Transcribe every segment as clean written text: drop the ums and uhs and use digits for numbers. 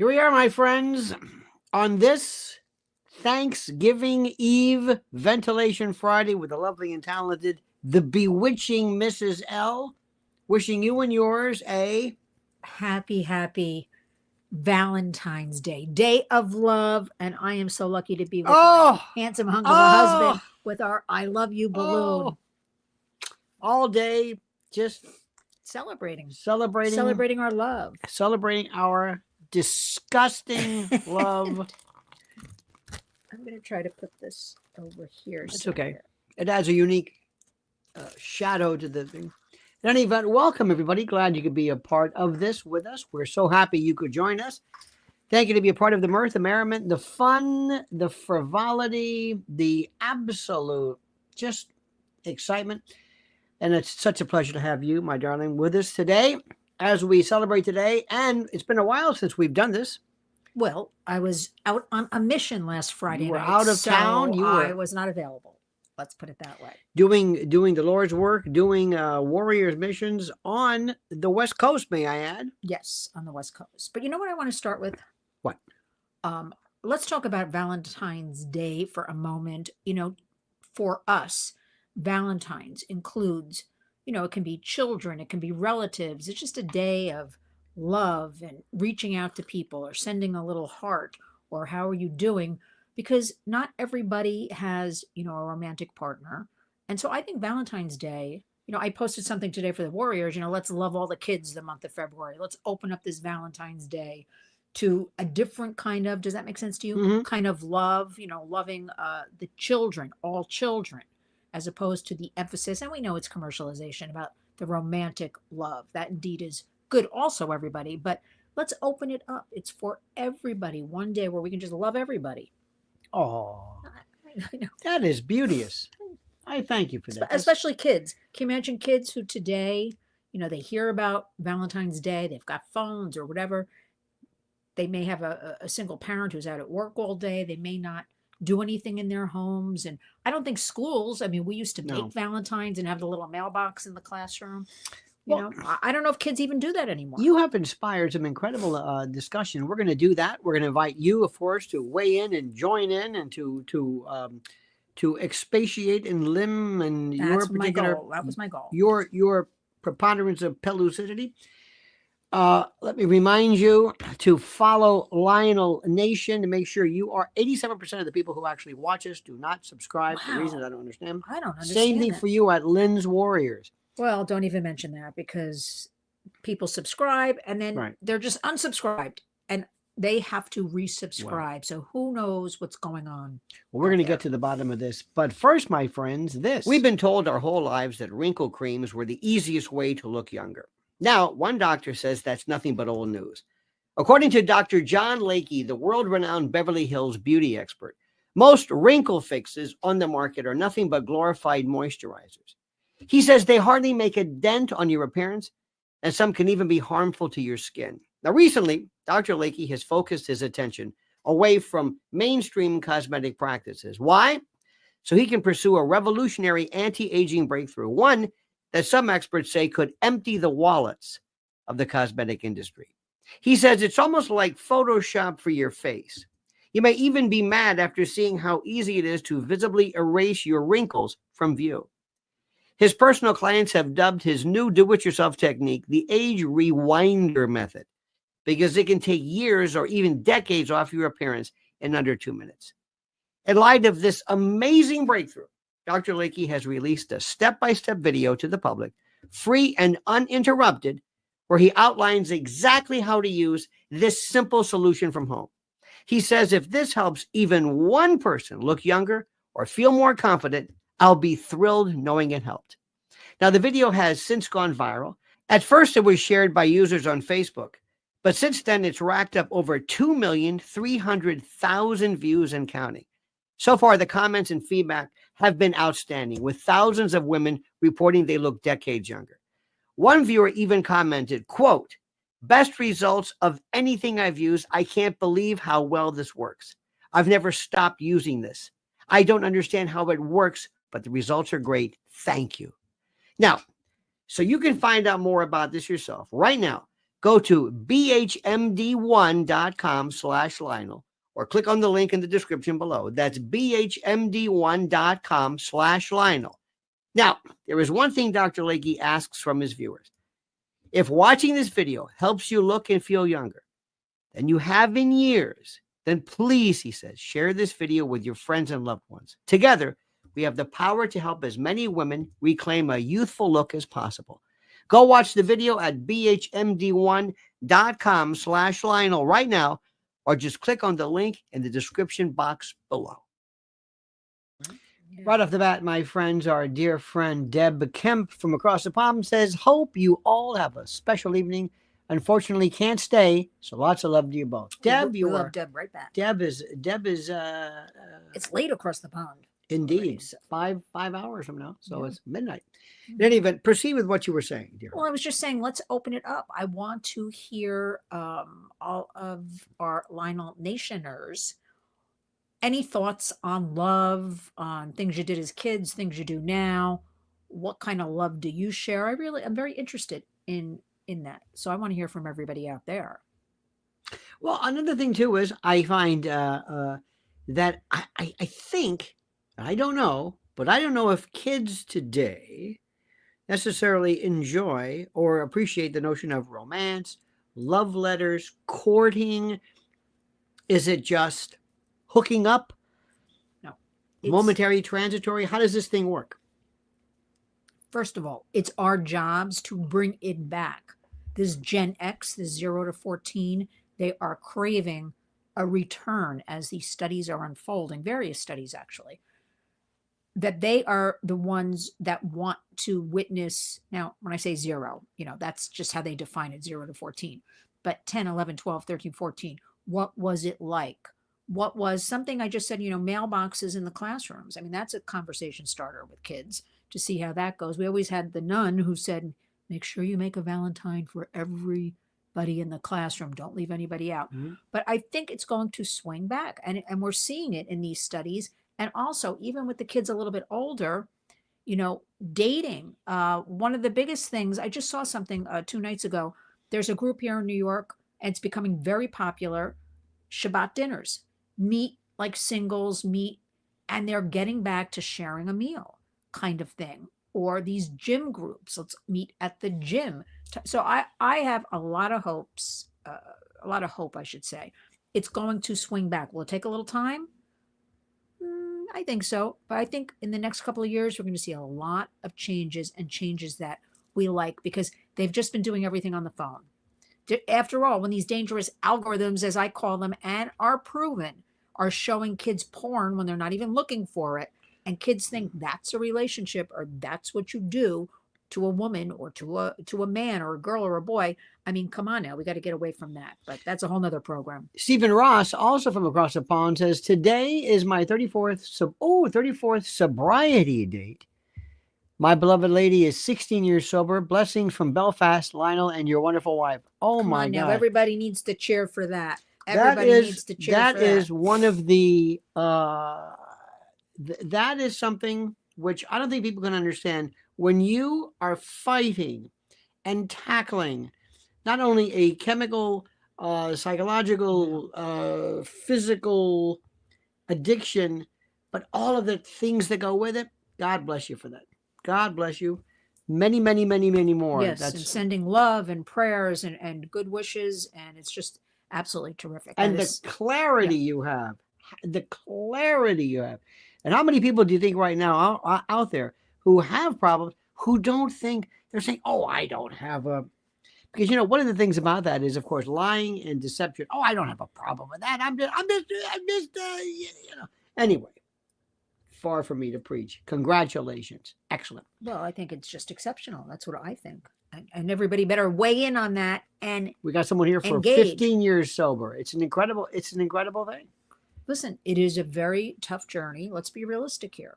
Here we are, my friends, on this Thanksgiving Eve Ventilation Friday with the lovely and talented, the bewitching Mrs. L. Wishing you and yours a happy Valentine's Day, day of love. And I am so lucky to be with my handsome hunk of a husband with our I love you balloon. All day, just celebrating our love, celebrating our disgusting love. I'm going to try to put this over here. It's okay. It adds a unique shadow to the thing. In any event, welcome everybody. Glad you could be a part of this with us. We're so happy you could join us. Thank you to be a part of the mirth, the merriment, the fun, the frivolity, the absolute just excitement. And it's such a pleasure to have you, my darling, with us today as we celebrate today. And it's been a while since we've done this. Well, I was out on a mission last Friday. You were out of town. I was not available. Let's put it that way. Doing the Lord's work, doing warriors missions on the West Coast, may I add? Yes, on the West Coast. But you know what I want to start with? What? Let's talk about Valentine's Day for a moment. You know, for us, Valentine's includes, it can be children, it can be relatives. It's just a day of love and reaching out to people or sending a little heart or how are you doing? Because not everybody has, a romantic partner. And so I think Valentine's Day, I posted something today for the Warriors, let's love all the kids the month of February. Let's open up this Valentine's Day to a different kind of, does that make sense to you? Mm-hmm. Kind of love, loving the children, all children, as opposed to the emphasis, and we know it's commercialization about the romantic love. That indeed is good also, everybody, but let's open it up. It's for everybody. One day where we can just love everybody. Oh, that is beauteous. I thank you for that. Especially kids. Can you imagine kids who today, they hear about Valentine's Day, they've got phones or whatever. They may have a single parent who's out at work all day. They may not do anything in their homes. And I don't think schools, we used to make Valentine's and have the little mailbox in the classroom. I don't know if kids even do that anymore. You have inspired some incredible discussion. We're going to do that. We're going to invite you, of course, to weigh in and join in and to expatiate and limb and your particular. That was my goal. Your preponderance of pellucidity. Let me remind you to follow Lionel Nation to make sure you are 87% of the people who actually watch us do not subscribe for reasons I don't understand. I don't understand. Same thing for you at Lynn's Warriors. Well, don't even mention that because people subscribe and then they're just unsubscribed and they have to resubscribe. Wow. So who knows what's going on? Well, we're going to get to the bottom of this. But first, my friends, this. We've been told our whole lives that wrinkle creams were the easiest way to look younger. Now, one doctor says that's nothing but old news. According to Dr. John Leakey, the world-renowned Beverly Hills beauty expert, most wrinkle fixes on the market are nothing but glorified moisturizers. He says they hardly make a dent on your appearance, and some can even be harmful to your skin. Now, recently, Dr. Leakey has focused his attention away from mainstream cosmetic practices. Why? So he can pursue a revolutionary anti-aging breakthrough, one that some experts say could empty the wallets of the cosmetic industry. He says it's almost like Photoshop for your face. You may even be mad after seeing how easy it is to visibly erase your wrinkles from view. His personal clients have dubbed his new do-it-yourself technique the age rewinder method because it can take years or even decades off your appearance in under 2 minutes. In light of this amazing breakthrough, Dr. Leakey has released a step-by-step video to the public, free and uninterrupted, where he outlines exactly how to use this simple solution from home. He says if this helps even one person look younger or feel more confident, I'll be thrilled knowing it helped. Now, the video has since gone viral. At first, it was shared by users on Facebook, but since then, it's racked up over 2,300,000 views and counting. So far, the comments and feedback have been outstanding, with thousands of women reporting they look decades younger. One viewer even commented, quote, "Best results of anything I've used. I can't believe how well this works. I've never stopped using this. I don't understand how it works, but the results are great. Thank you." Now, so you can find out more about this yourself right now. Go to bhmd1.com/Lionel or click on the link in the description below. That's bhmd1.com/Lionel. Now, there is one thing Dr. Leakey asks from his viewers. If watching this video helps you look and feel younger than you have in years, then please, he says, share this video with your friends and loved ones. Together, we have the power to help as many women reclaim a youthful look as possible. Go watch the video at bhmd1.com/Lionel right now, or just click on the link in the description box below. Right off the bat, my friends, our dear friend Deb Kemp from across the pond says, hope you all have a special evening. Unfortunately, can't stay, so lots of love to you both. Deb, we love Deb right back. Deb is it's late across the pond. Indeed. 5 hours from now, so it's midnight. In any event, proceed with what you were saying, dear. Well, I was just saying, let's open it up. I want to hear all of our Lionel Nationers. Any thoughts on love, on things you did as kids, things you do now? What kind of love do you share? I'm very interested in that. So I want to hear from everybody out there. Well, another thing too is I find that I think, I don't know, but I don't know if kids today necessarily enjoy or appreciate the notion of romance, love letters, courting. Is it just hooking up? No. Momentary, transitory? How does this thing work? First of all, it's our jobs to bring it back. This Gen X, this 0 to 14, they are craving a return as these studies are unfolding, various studies actually, that they are the ones that want to witness. Now, when I say 0, that's just how they define it, 0 to 14. But 10, 11, 12, 13, 14, what was it like? What was something I just said, mailboxes in the classrooms. I mean, that's a conversation starter with kids to see how that goes. We always had the nun who said, make sure you make a Valentine for everybody in the classroom. Don't leave anybody out. Mm-hmm. But I think it's going to swing back. And we're seeing it in these studies. And also, even with the kids a little bit older, dating. One of the biggest things, I just saw something 2 nights ago. There's a group here in New York, and it's becoming very popular, Shabbat dinners. Meet like singles, and they're getting back to sharing a meal kind of thing. Or these gym groups, let's meet at the gym. So I have a lot of hopes, I should say. It's going to swing back. Will it take a little time? I think so. But I think in the next couple of years, we're going to see a lot of changes, and changes that we like, because they've just been doing everything on the phone. After all, when these dangerous algorithms, as I call them, and are proven, are showing kids porn when they're not even looking for it, and kids think that's a relationship, or that's what you do to a woman, or to a man, or a girl, or a boy. I mean, come on now, we got to get away from that. But that's a whole nother program. Stephen Ross, also from across the pond, says, today is my 34th sobriety date. My beloved lady is 16 years sober. Blessings from Belfast, Lionel, and your wonderful wife. Oh, come my God. Now, everybody needs to cheer for that. Everybody needs to cheer for that. That is one of the, that is something which I don't think people can understand. When you are fighting and tackling not only a chemical, psychological, physical addiction, but all of the things that go with it, God bless you for that. God bless you. Many, many, many, many more. Yes, and sending love and prayers and good wishes, and it's just absolutely terrific. And the clarity you have. The clarity you have. And how many people do you think right now out there who have problems, who don't think, they're saying, oh, I don't have a... Because, one of the things about that is, of course, lying and deception. Oh, I don't have a problem with that. I'm just Anyway. Far from me to preach. Congratulations. Excellent. Well, I think it's just exceptional. That's what I think. And everybody better weigh in on that. And we got someone here for 15 years sober. It's an incredible thing. Listen, it is a very tough journey. Let's be realistic here.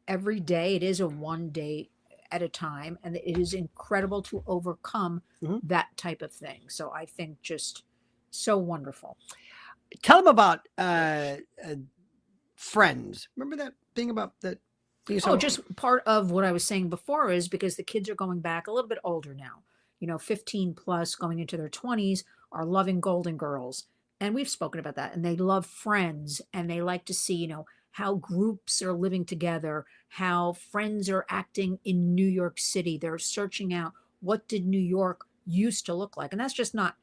Every day, it is a one day at a time. And it is incredible to overcome that type of thing. So I think just so wonderful. Tell them about Friends. Remember that thing about that? Just part of what I was saying before is because the kids are going back a little bit older now. 15 plus going into their 20s are loving Golden Girls. And we've spoken about that. And they love Friends, and they like to see, how groups are living together, how friends are acting in New York City. They're searching out, what did New York used to look like? And that's just not,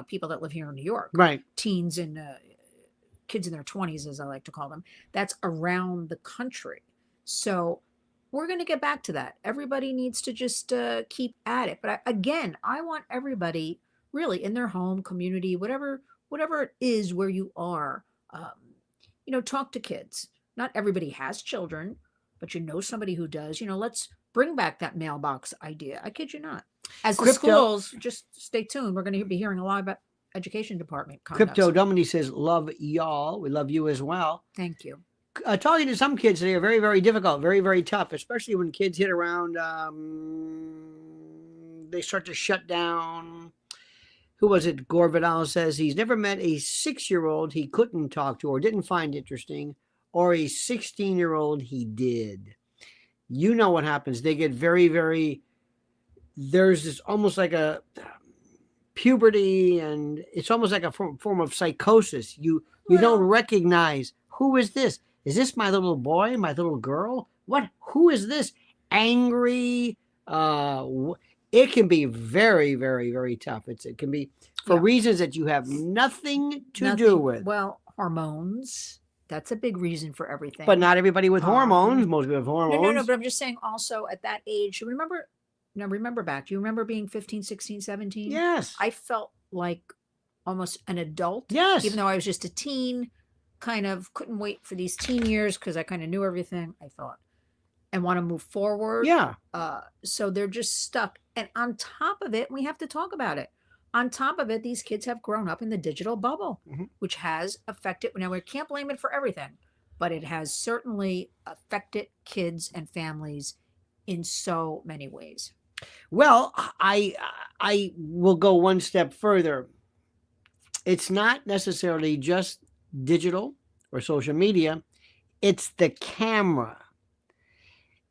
people that live here in New York. Right. Teens and kids in their 20s, as I like to call them. That's around the country. So we're going to get back to that. Everybody needs to just keep at it. But I want everybody really in their home, community, whatever it is where you are, talk to kids. Not everybody has children, but somebody who does. Let's bring back that mailbox idea. I kid you not. As the schools, just stay tuned. We're going to be hearing a lot about education department conduct. Crypto Domini says, love y'all. We love you as well. Thank you. Talking to some kids today are very, very difficult, very, very tough, especially when kids hit around, they start to shut down. Who was it? Gore Vidal says he's never met a 6-year-old he couldn't talk to or didn't find interesting, or a 16-year-old he did. You know what happens. They get very, very, there's this almost like a puberty, and it's almost like a form of psychosis. You don't recognize, who is this? Is this my little boy, my little girl? Who is this? Angry. It can be very, very, very tough. It can be for reasons that you have nothing to do with. Well, hormones. That's a big reason for everything. But not everybody with hormones. Most people have hormones. No, but I'm just saying also at that age, remember back. Do you remember being 15, 16, 17? Yes. I felt like almost an adult. Yes. Even though I was just a teen, kind of couldn't wait for these teen years because I kind of knew everything, I thought, and want to move forward. Yeah. So they're just stuck. And on top of it, we have to talk about it. On top of it, these kids have grown up in the digital bubble, which has affected, now we can't blame it for everything, but it has certainly affected kids and families in so many ways. Well, I will go one step further. It's not necessarily just digital or social media. It's the camera.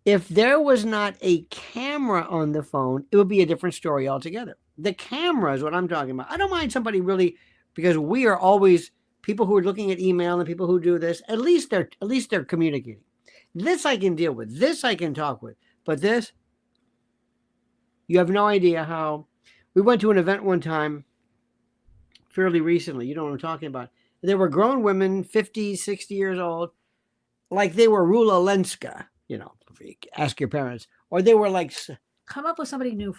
If there was not a camera on the phone, it would be a different story altogether. The camera is what I'm talking about. I don't mind somebody really, because we are always people who are looking at email and people who do this. At least they're communicating. This I can deal with. This I can talk with. But this, you have no idea how. We went to an event one time fairly recently. You know what I'm talking about. There were grown women, 50, 60 years old, like they were Rula Lenska. Ask your parents. Or they were like... Come up with somebody new.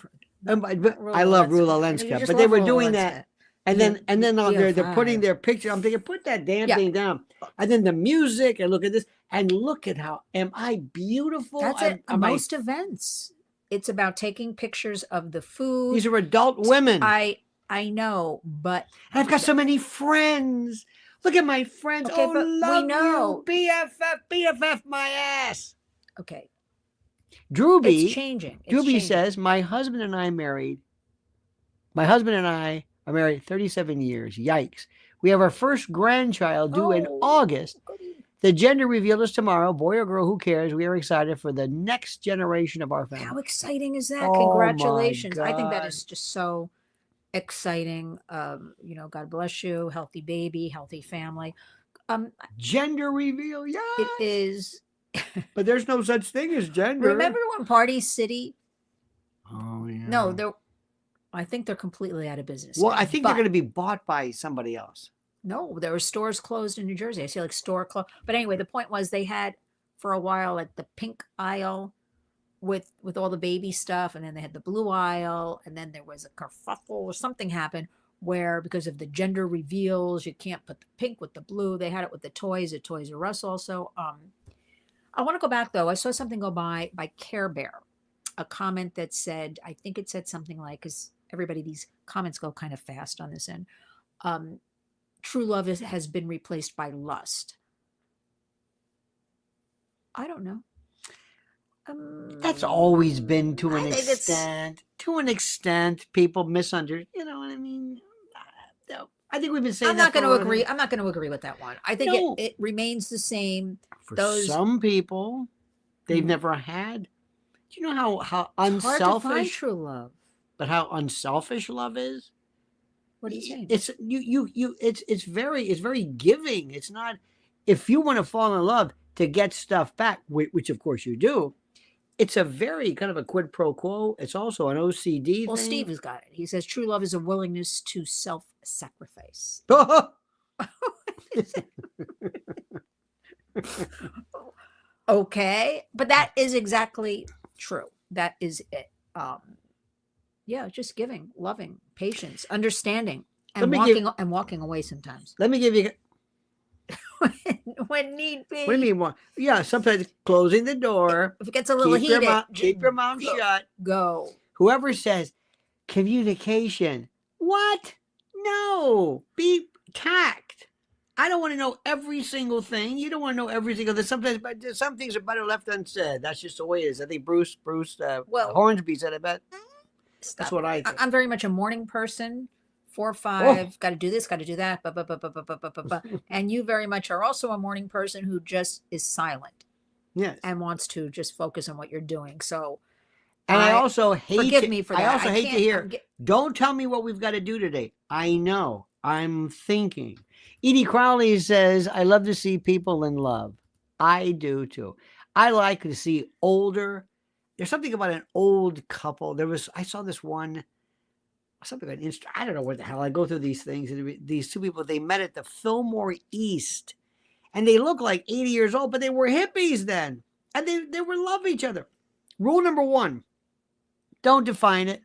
I love Rula Lenska, but they were doing that. And then they're putting their picture. I'm thinking, put that damn thing down. And then the music, and look at this. And look at how, am I beautiful? That's it. Most events, it's about taking pictures of the food. These are adult women. I know, but... And I've got so many friends. Look at my friends. Okay, but love we know. You. BFF my ass. Okay. Drewby, it's changing. Drewby says, my husband and I are married 37 years. Yikes. We have our first grandchild due in August. Goody. The gender reveal is tomorrow. Boy or girl, who cares? We are excited for the next generation of our family. How exciting is that? Congratulations. I think that is just so exciting. God bless you. Healthy baby, healthy family. Gender reveal, yeah. It is. But there's no such thing as gender. Remember when Party City? Oh, yeah. No, I think they're completely out of business. Well, I think they're going to be bought by somebody else. No, there were stores closed in New Jersey. I see like store closed. But anyway, the point was they had for a while like the pink aisle with all the baby stuff, and then they had the blue aisle, and then there was a kerfuffle or something happened where because of the gender reveals, you can't put the pink with the blue. They had it with the toys at Toys R Us also. I want to go back, though. I saw something go by Care Bear, a comment that said, I think it said something like, because everybody, these comments go kind of fast on this end, true love has been replaced by lust. I don't know. That's always been to an extent. To an extent, people misunderstand. You know what I mean? I think we've been saying I'm not going to agree. I'm not going to agree with that one. I think it remains the same. For some people, they've never had. Do you know how unselfish? Hard to find true love. but how unselfish love is. What are you saying? It's it's very giving. It's not, if you want to fall in love to get stuff back, which of course you do. It's a very kind of a quid pro quo. It's also an OCD Well, thing. Steve has got it. He says true love is a willingness to self-sacrifice. Okay, but that is exactly true. That is it. Yeah, just giving, loving, patience, understanding, and walking away sometimes. Let me give you when need be. What do you mean? Yeah, sometimes closing the door. If it gets a little heated, keep your mouth shut. Go. Whoever says communication, what? No, be tact. I don't want to know every single thing. You don't want to know every single thing. Sometimes, but some things are better left unsaid. That's just the way it is. I think Bruce Hornsby said it best. That's what I think. I'm very much a morning person. 4 or 5, got to do this, got to do that. And you very much are also a morning person who just is silent. Yes. And wants to just focus on what you're doing. So, and I also hate. Forgive me for that. I also hate to hear. Don't tell me what we've got to do today. I know. I'm thinking. Edie Crowley says, "I love to see people in love." I do too. I like to see older. There's something about an old couple. I saw this one. Something like I don't know what the hell. I go through these things. And these two people, they met at the Fillmore East, and they look like 80 years old, but they were hippies then, and they were love each other. Rule number 1: don't define it.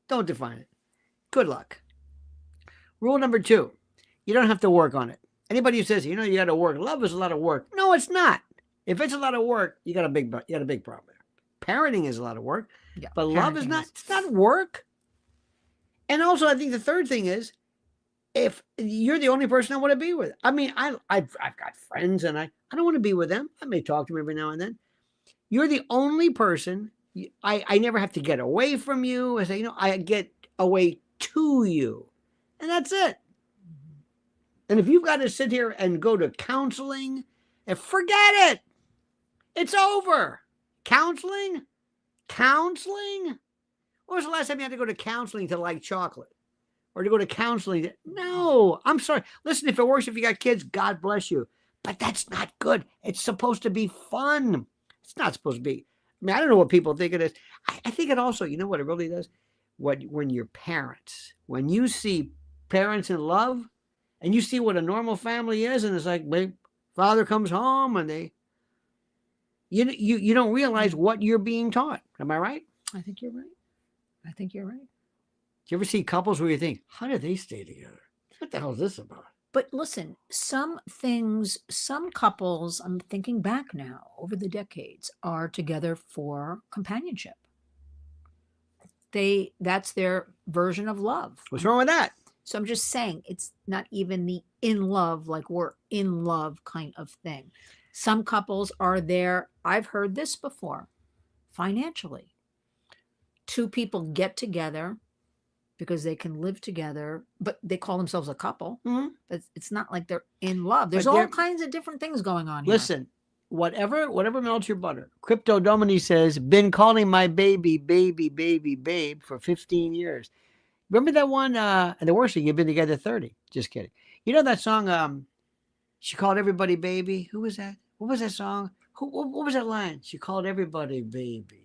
Don't define it. Good luck. Rule number 2: you don't have to work on it. Anybody who says you got to work, love is a lot of work. No, it's not. If it's a lot of work, you got a big problem there. Parenting is a lot of work, but love is not. It's not work. And also, I think the third thing is, if you're the only person I want to be with. I mean, I've got friends, and I don't want to be with them. I may talk to them every now and then. You're the only person. I never have to get away from you. I say, I get away to you, and that's it. And if you've got to sit here and go to counseling, and forget it. It's over. Counseling. When was the last time you had to go to counseling to like chocolate? Or to go to counseling? No, I'm sorry. Listen, if it works, if you got kids, God bless you. But that's not good. It's supposed to be fun. It's not supposed to be. I mean, I don't know what people think it is. I think it also, you know what it really does? When you're parents, when you see parents in love, and you see what a normal family is, and it's like, father comes home, and you don't realize what you're being taught. Am I right? I think you're right. Do you ever see couples where you think, how do they stay together? What the hell is this about? But listen, some couples, I'm thinking back now over the decades, are together for companionship. That's their version of love. What's wrong with that? So I'm just saying, it's not even the in love, like we're in love kind of thing. Some couples are there. I've heard this before, financially. 2 people get together because they can live together, but they call themselves a couple. Mm-hmm. But it's not like they're in love. There's all kinds of different things going on here. Listen, whatever melts your butter. Crypto Domini says, been calling my baby babe for 15 years. Remember that one? And the worst thing, you've been together 30. Just kidding. You know that song, she called everybody baby? Who was that? What was that song? What was that line? She called everybody baby.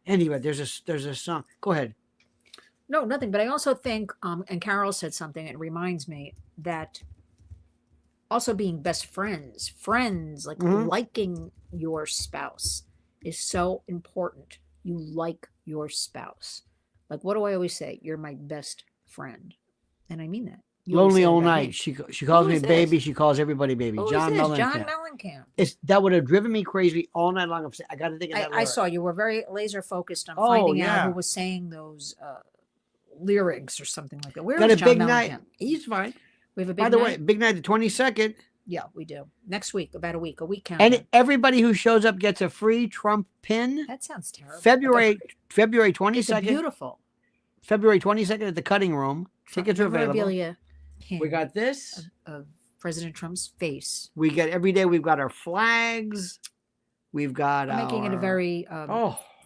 Anyway, there's a song. Go ahead. No, nothing. But I also think, and Carol said something, it reminds me that also being best friends, like liking your spouse is so important. You like your spouse. Like, what do I always say? You're my best friend. And I mean that. Lonely all night. She calls me baby. She calls everybody baby. John Mellencamp. That would have driven me crazy all night long. I got to think of that. I saw you were very laser focused on finding out who was saying those lyrics or something like that. Where is John Mellencamp? He's fine. We have a big night. By the way, big night the 22nd. Yeah, we do. Next week, about a week count. And everybody who shows up gets a free Trump pin. That sounds terrible. February 22nd. Beautiful. February 22nd at the Cutting Room. Tickets are available. We got this of President Trump's face. We get every day. We've got our flags. We've got making it a very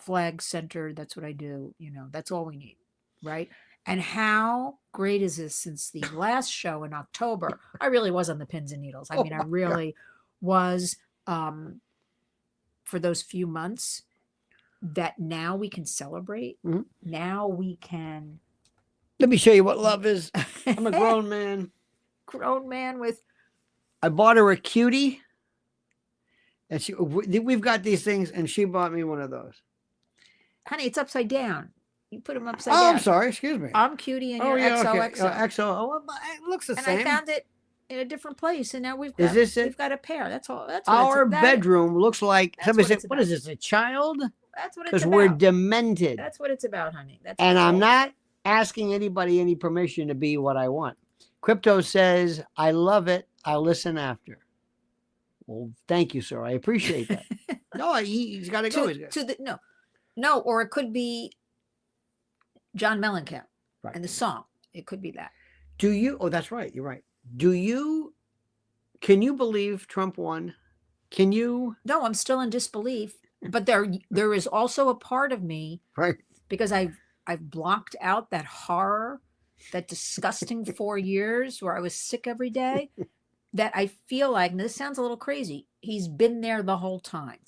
flag centered. That's what I do. That's all we need. Right. And how great is this since the last show in October? I really was on the pins and needles. I mean, I really was for those few months that now we can celebrate. Mhm. Now we can. Let me show you what love is. I'm a grown man. Grown man with. I bought her a cutie. And we've got these things, and she bought me one of those. Honey, it's upside down. You put them upside Oh, down. I'm sorry. Excuse me. I'm cutie and you're Okay. XOXO. XO. Oh, well, it looks the same. And I found it in a different place, and now we've got. Is this it? We've got a pair. That's all. That's what Our bedroom looks like. Somebody said, "What is this? A child?" That's what it's about. Because we're demented. That's what it's about, honey. And I'm not asking anybody any permission to be what I want. Crypto says, "I love it. I'll listen after." Well, thank you, sir. I appreciate that. No, he's got to go. No, or it could be John Mellencamp Right. and the song. It could be that. Do you? Oh, that's right. You're right. Can you believe Trump won? Can you? No, I'm still in disbelief. But there is also a part of me, right? Because I've blocked out that horror, that disgusting 4 years where I was sick every day. That I feel like, and this sounds a little crazy, he's been there the whole time.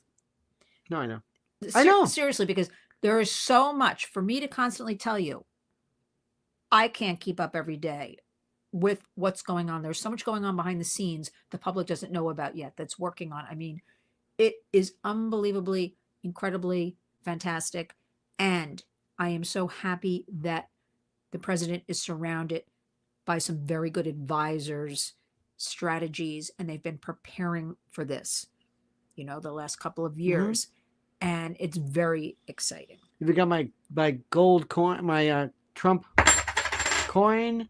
No, I know. I know. Seriously, because there is so much for me to constantly tell you. I can't keep up every day with what's going on. There's so much going on behind the scenes the public doesn't know about yet that's working on. I mean, it is unbelievably, incredibly fantastic. And I am so happy that the president is surrounded by some very good advisors, strategies, and they've been preparing for this, the last couple of years. Mm-hmm. And it's very exciting. You've got my gold coin, my Trump coin.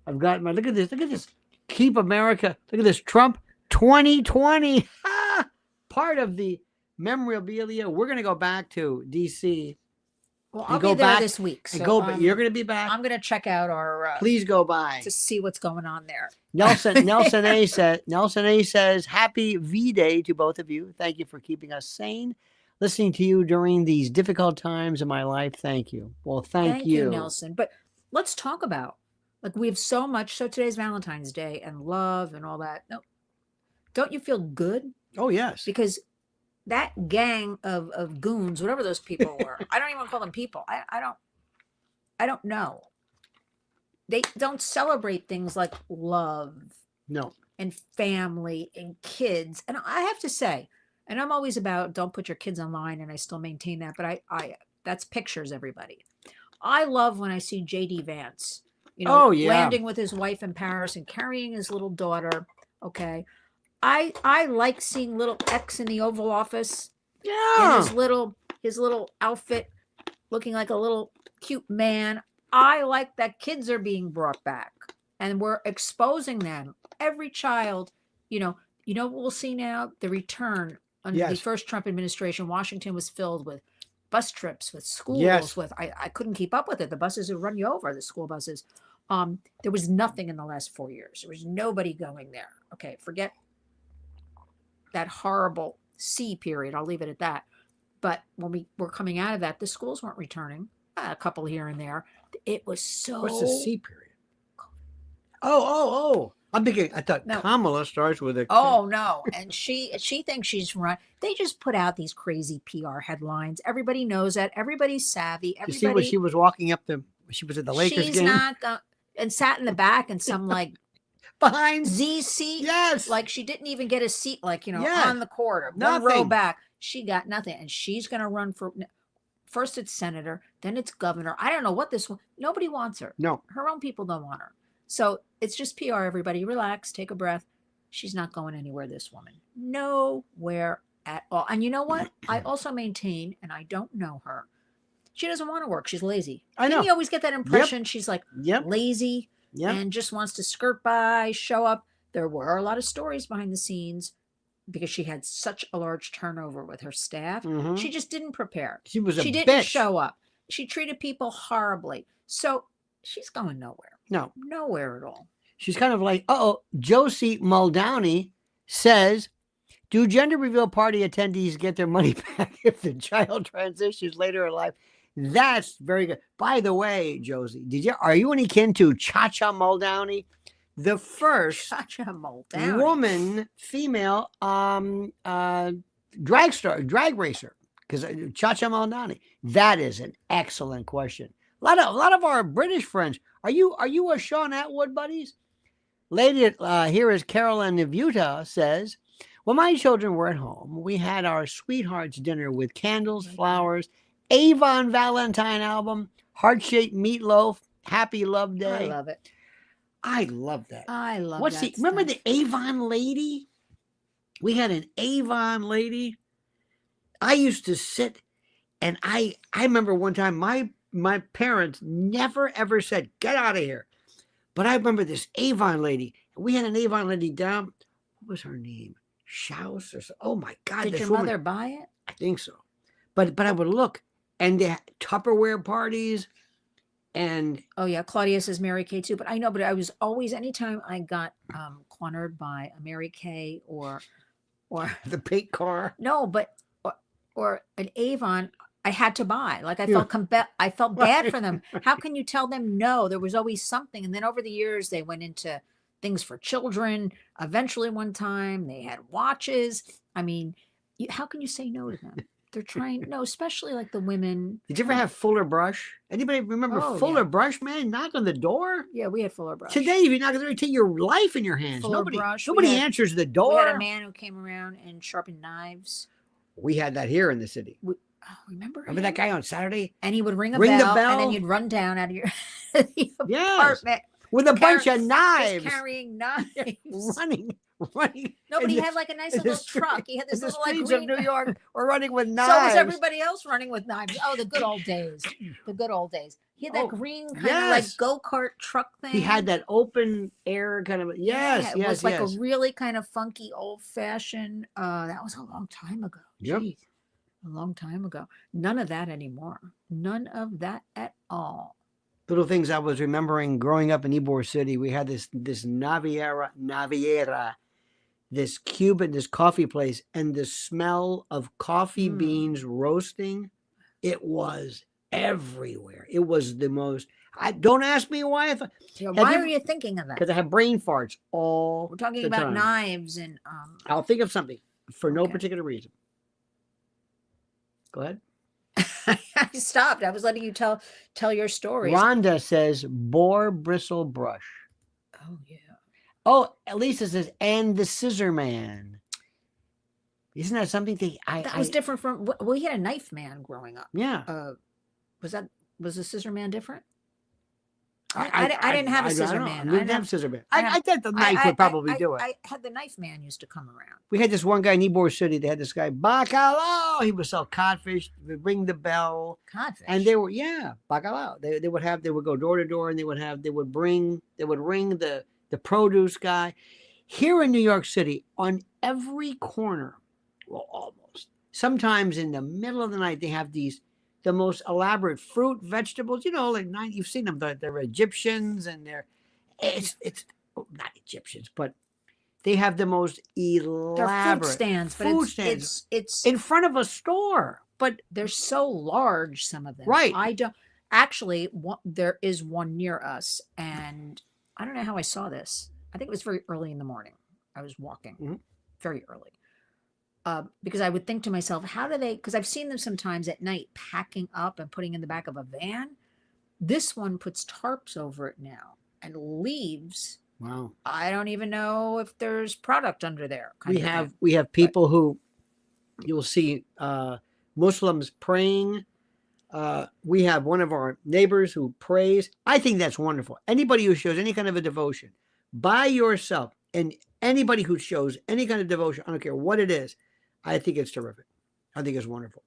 I've got my, look at this. Keep America. Look at this. Trump 2020. Part of the memorabilia. We're going to go back to DC. Well, I'll be there this week. So you're going to be back. I'm going to check out our. Please go by to see what's going on there. Nelson A says, "Happy V-Day to both of you. Thank you for keeping us sane. Listening to you during these difficult times in my life. Thank you." Well, thank you, Nelson. But let's talk about, we have so much. So today's Valentine's Day and love and all that. No, don't you feel good? Oh yes, because that gang of goons, whatever those people were, I don't even call them people. I don't know. They don't celebrate things like love, no, and family and kids. And I have to say, and I'm always about don't put your kids online, and I still maintain that. But I that's pictures, everybody. I love when I see J.D. Vance, landing with his wife in Paris and carrying his little daughter. Okay. I like seeing little X in the Oval Office. Yeah. In his little outfit, looking like a little cute man. I like that kids are being brought back and we're exposing them. Every child, what we'll see now? The return under the first Trump administration. Washington was filled with bus trips, with schools, with I couldn't keep up with it. The buses would run you over, the school buses. There was nothing in the last 4 years. There was nobody going there. Okay, forget that horrible C period. I'll leave it at that. But when we were coming out of that, the schools weren't returning. A couple here and there. It was so. What's the C period? Oh. I'm thinking. I thought Kamala starts with a. Oh no, and she thinks she's right. They just put out these crazy PR headlines. Everybody knows that. Everybody's savvy. You see when she was walking up she was at the Lakers game. She's not and sat in the back in some behind Z seat. Yes. Like she didn't even get a seat, on the court or one row back. She got nothing. And she's going to run for, first it's senator, then it's governor. I don't know what this one, nobody wants her. No. Her own people don't want her. So it's just PR, everybody. Relax, take a breath. She's not going anywhere, this woman. Nowhere at all. And you know what? I also maintain, and I don't know her, she doesn't want to work. She's lazy. I know. Didn't you always get that impression? Yep. She's lazy. Yep. And just wants to skirt by, show up. There were a lot of stories behind the scenes because she had such a large turnover with her staff. Mm-hmm. She just didn't prepare. She didn't show up. She treated people horribly. So she's going nowhere. No. Nowhere at all. She's kind of like, Josie Muldowney says, Do gender reveal party attendees get their money back if the child transitions later in life? That's very good. By the way, Josie, are you any kin to Cha-Cha Muldowney? The first Cha-Cha Muldowney. woman, female, drag racer, because Cha-Cha Muldowney. That is an excellent question. A lot of our British friends. Are you a Sean Atwood buddies? Lady, here is Carolyn of Utah says, when my children were at home, we had our sweethearts dinner with candles, flowers, Avon Valentine album, heart-shaped meatloaf, Happy Love Day. I love it. I love that. I love What's that. remember the Avon lady? We had an Avon lady. I used to sit, and I remember one time my parents never ever said, get out of here. But I remember this Avon lady. We had an Avon lady down. What was her name? Schaus or so. Oh my God. Did your mother buy it? I think so. But I would look, and they had Tupperware parties. And oh yeah, Claudia says Mary Kay too. But I know, but I was always, anytime I got cornered by a Mary Kay or the pink car. No, but or an Avon, I had to buy. Like I felt bad for them. How can you tell them no? There was always something. And then over the years, they went into things for children. Eventually, one time they had watches. I mean, how can you say no to them? They're trying, no, especially like the women. Did you ever have Fuller Brush? Anybody remember Fuller Brush, man? Knock on the door? Yeah, we had Fuller Brush. Today, if you knock on the door, you take your life in your hands. Nobody answers the door. We had a man who came around and sharpened knives. We had that here in the city. Remember that guy on Saturday? And he would ring the bell, and then you'd run down out of your apartment. With a bunch of knives. Just carrying knives. running. No, but he had like a nice little truck. He had this little like streets of New York were running with knives. So was everybody else running with knives. Oh, the good old days. The good old days. He had that green kind of like go-kart truck thing. He had that open air kind of, it was like a really kind of funky old-fashioned, that was a long time ago. Yep. Jeez, a long time ago. None of that anymore. None of that at all. Little things I was remembering growing up in Ybor City. We had this Naviera, this Cuban, this coffee place, and the smell of coffee beans roasting, it was everywhere. It was the most. Don't ask me why. Why are you thinking of that? Because I have brain farts all. We're talking about knives and. I'll think of something for no particular reason. Go ahead. I stopped. I was letting you tell your stories. Rhonda says boar bristle brush. Oh yeah. Oh, Lisa says, and the scissor man. Isn't that something that was different from? Well, he had a knife man growing up. Yeah. Was the scissor man different? I didn't have a scissor man. I didn't have a scissor man. I thought the knife would probably do it. I had the knife man used to come around. We had this one guy in Ybor City. They had this guy, Bacalao. He would sell codfish. They would ring the bell. Codfish. And they were, Bacalao. They would go door to door, and they would ring the produce guy. Here in New York City, on every corner, well, almost, sometimes in the middle of the night, they have the most elaborate fruit, vegetables, like you've seen them. They're Egyptians, and it's not Egyptians, but they have the most elaborate food stands. It's in front of a store, but they're so large. Some of them, right? I don't actually. There is one near us, and I don't know how I saw this. I think it was very early in the morning. I was walking very early. Because I would think to myself, how do they, because I've seen them sometimes at night packing up and putting in the back of a van. This one puts tarps over it now and leaves. Wow. I don't even know if there's product under there. We have people who you'll see Muslims praying. We have one of our neighbors who prays. I think that's wonderful. Anybody who shows any kind of a devotion by yourself, and anybody who shows any kind of devotion, I don't care what it is, I think it's terrific. I think it's wonderful.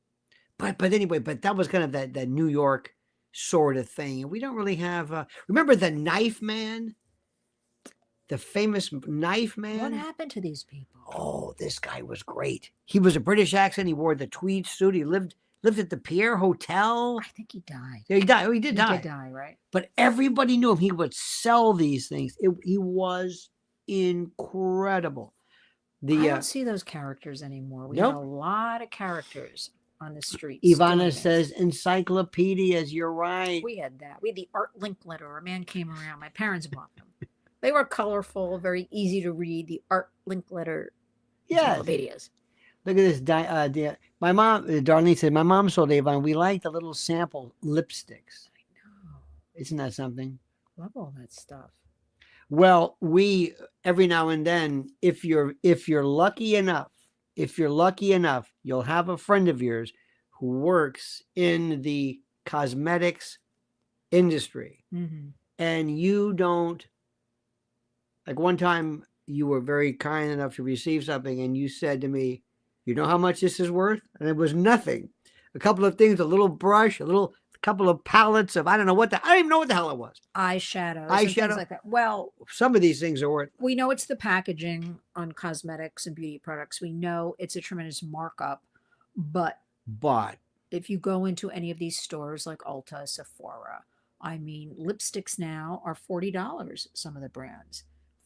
But anyway, that was kind of that New York sort of thing. And we don't really have, remember the knife man? The famous knife man? What happened to these people? Oh, this guy was great. He was a British accent. He wore the tweed suit. He lived at the Pierre Hotel. I think he died. Yeah, he died. Oh, he did die. He did die, right? But everybody knew him. He would sell these things. He was incredible. I don't see those characters anymore. We had a Nope. lot of characters on the streets. Ivana doing says this. encyclopedias. You're right. We had that. We had the art link letter. A man came around. My parents bought them. They were colorful, very easy to read. The art link letter encyclopedias. Look at this. My mom, Darlene said, my mom sold Avon. We like the little sample lipsticks. I know. Isn't that something? Love all that stuff. Well, we every now and then, if you're lucky enough, you'll have a friend of yours who works in the cosmetics industry, and you don't. Like one time, you were very kind enough to receive something, and you said to me, "You know how much this is worth?" And it was nothing. A couple of things, a little brush, couple of pallets of I don't even know what the hell it was. Eyeshadows, things like that. Well, some of these things are worth. We know it's the packaging on cosmetics and beauty products. We know it's a tremendous markup, but if you go into any of these stores like Ulta, Sephora, I mean, lipsticks now are $40. Some of the brands,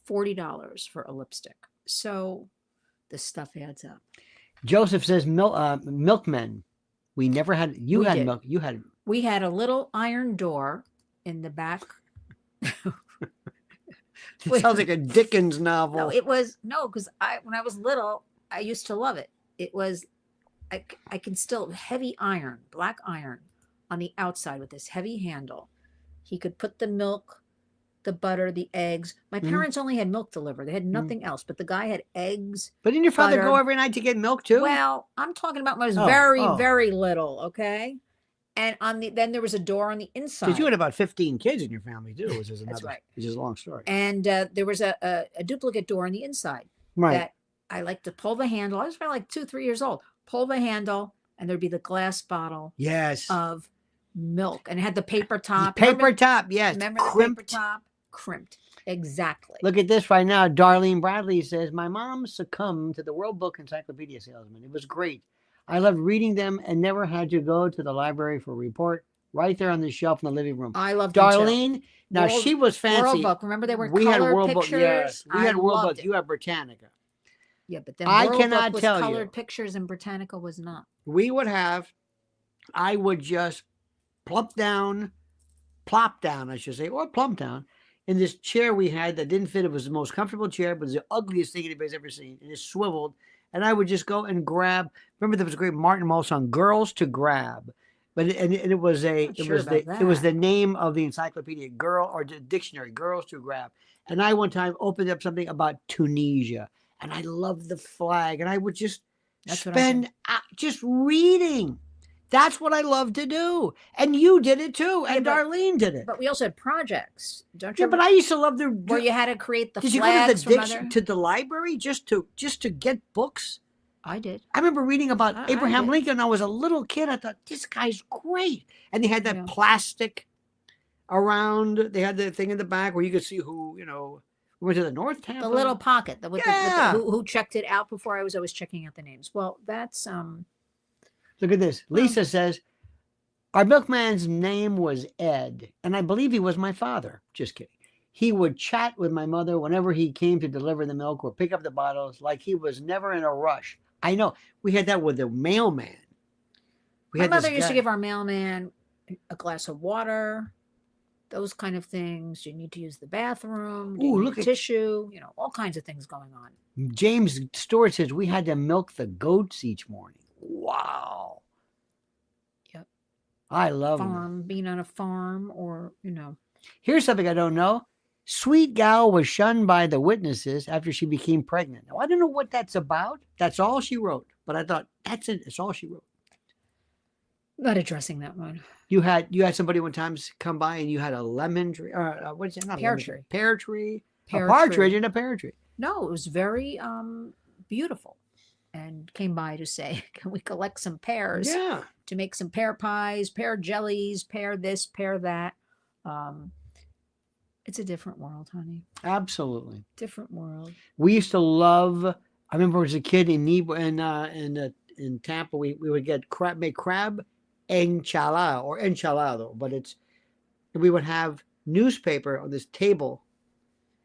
$40 for a lipstick. So this stuff adds up. Joseph says, milkmen. We never had. You had milk. You had. We had a little iron door in the back. It sounds like a Dickens novel. No, it was because when I was little, I used to love it. It was, I can still heavy iron, black iron, on the outside with this heavy handle. He could put the milk, the butter, the eggs. My parents only had milk delivered. They had nothing else, but the guy had eggs. But didn't your father go every night to get milk too? Well, I'm talking about when I was very little. Okay. And then there was a door on the inside. Because you had about 15 kids in your family too, which is That's right. Which is a long story. And there was a duplicate door on the inside. Right. That I like to pull the handle. I was probably like 2-3 years old. Pull the handle, and there'd be the glass bottle. Yes. Of milk, and it had the paper top. Top, yes. Remember the paper top? Crimped. Exactly. Look at this right now. Darlene Bradley says, my mom succumbed to the World Book Encyclopedia salesman. It was great. I loved reading them and never had to go to the library for a report. Right there on the shelf in the living room. I loved Darlene. Now she was fancy. World Book. Remember they were we colored had World pictures. Book. Yes, we had World Book. You had Britannica. Yeah, but then I World cannot Book was tell colored you. pictures and Britannica was not. I would just plop down, I should say, or plump down in this chair we had that didn't fit. It was the most comfortable chair, but it was the ugliest thing anybody's ever seen. And it swiveled. And I would just go and grab. Remember, there was a great Martin Mull song, "Girls to Grab," but it was the name of the encyclopedia, the dictionary, "Girls to Grab." And I one time opened up something about Tunisia, and I loved the flag, and I would just spend just reading. That's what I love to do. And you did it too. And Darlene did it. But we also had projects, don't you? Yeah, but I used to love where you had to create the flags. Did you go to the library just to get books? I did. I remember reading about Abraham Lincoln. I was a little kid. I thought, this guy's great. And they had that plastic around. They had the thing in the back where you could see who, we went to the North Tampa. The little pocket. Who checked it out before. I was always checking out the names. Well, that's... Look at this. Lisa says, our milkman's name was Ed, and I believe he was my father. Just kidding. He would chat with my mother whenever he came to deliver the milk or pick up the bottles, like he was never in a rush. I know. We had that with the mailman. My mother used to give our mailman a glass of water, those kind of things. You need to use the bathroom, look at tissue, all kinds of things going on. James Stewart says we had to milk the goats each morning. Wow. Yep. I love being on a farm or, Here's something I don't know. Sweet gal was shunned by the witnesses after she became pregnant. Now, I don't know what that's about. That's all she wrote. But I thought, that's it. That's all she wrote. Not addressing that one. You had somebody one time come by and you had a lemon tree. What is it? Not pear tree. Pear tree. A partridge and a pear tree. No, it was very beautiful. And came by to say, can we collect some pears? Yeah. To make some pear pies, pear jellies, pear this, pear that. It's a different world, honey. Absolutely. Different world. We used to love, I remember as a kid in Tampa, we would make crab enchilada, but we would have newspaper on this table.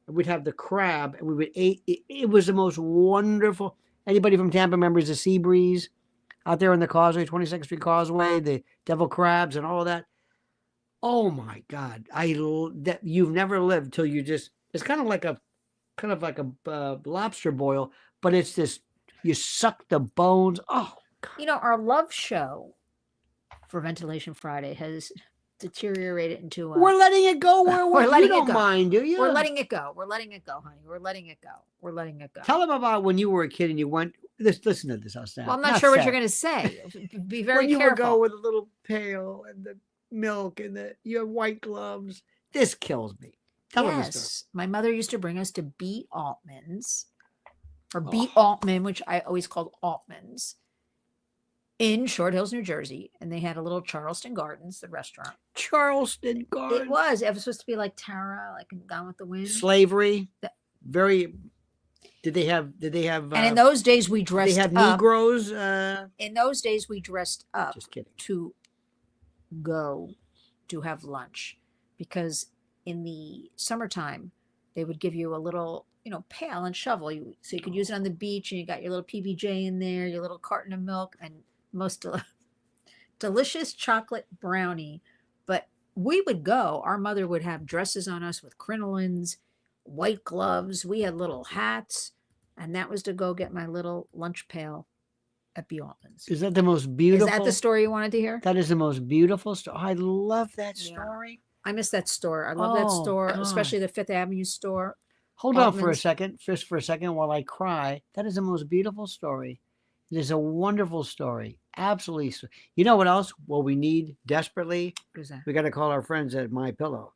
and we'd have the crab, and we would eat. It was the most wonderful. Anybody from Tampa remembers the Sea Breeze out there on the Causeway, 22nd Street Causeway, the devil crabs and all of that? Oh my God! That you've never lived till you just. It's kind of like a lobster boil, but it's this. You suck the bones. Oh, God. You know, our love show for Ventilation Friday has deteriorated into We're letting it go. We're letting you it don't go. mind, do you? We're letting it go. We're letting it go, honey. We're letting it go. We're letting it go. Tell them about when you were a kid and you went. Listen to this. I'll say. Well, I'm not sure what you're going to say. Be very when you careful. would go with a little pail and the milk and you have white gloves. This kills me. Tell them this story. My mother used to bring us to B. Altman's, or B. Altman, which I always called Altman's, in Short Hills, New Jersey, and they had a little Charleston Gardens, the restaurant. Charleston Gardens. It was supposed to be like Tara, like in Gone with the Wind. Slavery. Very. Did they have? And in those days, we dressed. They had up. Negroes. In those days, we dressed up. Just kidding. To go to have lunch, because in the summertime, they would give you a little, pail and shovel, so you could use it on the beach, and you got your little PBJ in there, your little carton of milk, and most delicious chocolate brownie. But we would go. Our mother would have dresses on us with crinolines, white gloves. We had little hats, and that was to go get my little lunch pail at B. Altman's. Is that the most beautiful? Is that the story you wanted to hear? That is the most beautiful story. I love that story. I miss that store. I love that store, God. Especially the Fifth Avenue store. Hold on for a second, just for a second, while I cry. That is the most beautiful story. It is a wonderful story. Absolutely. You know what else? What we need desperately? Who's that? We got to call our friends at MyPillow.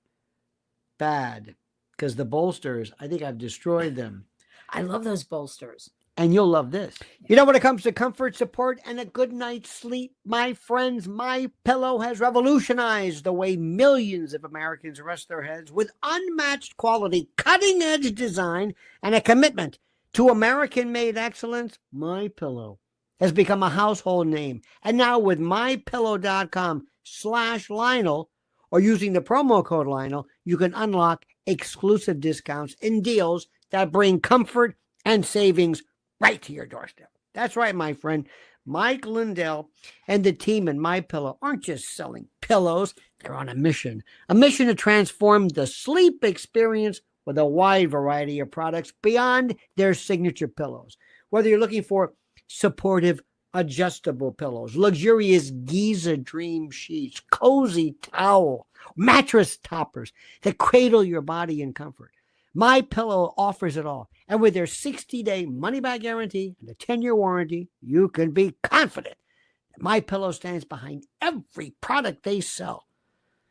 Bad. Because the bolsters, I think I've destroyed them. I love those bolsters. And you'll love this. You know, when it comes to comfort, support, and a good night's sleep, my friends, MyPillow has revolutionized the way millions of Americans rest their heads with unmatched quality, cutting-edge design, and a commitment to American-made excellence. MyPillow has become a household name. And now with MyPillow.com/Lionel, or using the promo code Lionel, you can unlock exclusive discounts and deals that bring comfort and savings right to your doorstep. That's right, my friend. Mike Lindell and the team in MyPillow aren't just selling pillows. They're on a mission to transform the sleep experience with a wide variety of products beyond their signature pillows. Whether you're looking for supportive, adjustable pillows, luxurious Giza Dream sheets, cozy towel, mattress toppers that cradle your body in comfort, MyPillow offers it all. And with their 60-day money-back guarantee and a 10-year warranty, you can be confident that MyPillow stands behind every product they sell.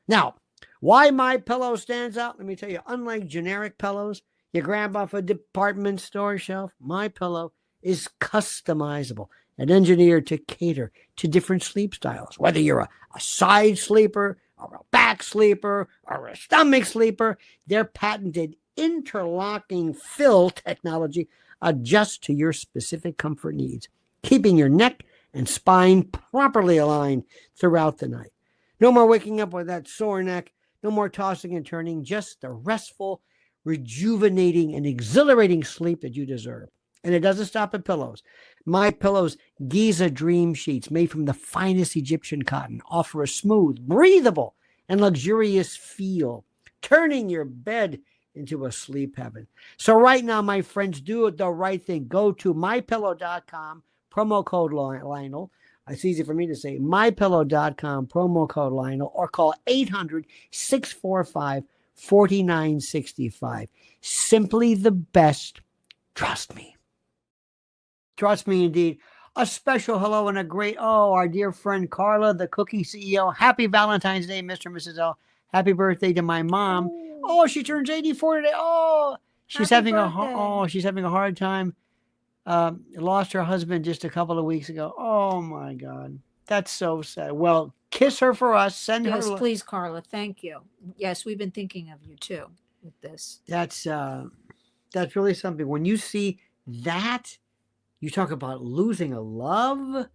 Now, why MyPillow stands out? Let me tell you, unlike generic pillows you grab off a department store shelf, MyPillow is customizable and engineered to cater to different sleep styles. Whether you're a side sleeper, or a back sleeper, or a stomach sleeper, their patented interlocking fill technology adjusts to your specific comfort needs, keeping your neck and spine properly aligned throughout the night. No more waking up with that sore neck, no more tossing and turning, just the restful, rejuvenating, and exhilarating sleep that you deserve. And it doesn't stop at pillows. MyPillow's Giza Dream sheets, made from the finest Egyptian cotton, offer a smooth, breathable, and luxurious feel, turning your bed into a sleep heaven. So right now, my friends, do the right thing. Go to MyPillow.com, promo code Lionel. It's easy for me to say. MyPillow.com, promo code Lionel, or call 800-645-4965. Simply the best. Trust me. Trust me, indeed. A special hello and a great, our dear friend Carla, the cookie CEO. Happy Valentine's Day, Mr. and Mrs. L. Happy birthday to my mom. Oh, she turns 84 today. Oh, she's having a hard time. Lost her husband just a couple of weeks ago. Oh my God, that's so sad. Well, kiss her for us. Send her. Yes, please, Carla. Thank you. Yes, we've been thinking of you too with this. That's really something. When you see that, you talk about losing a love.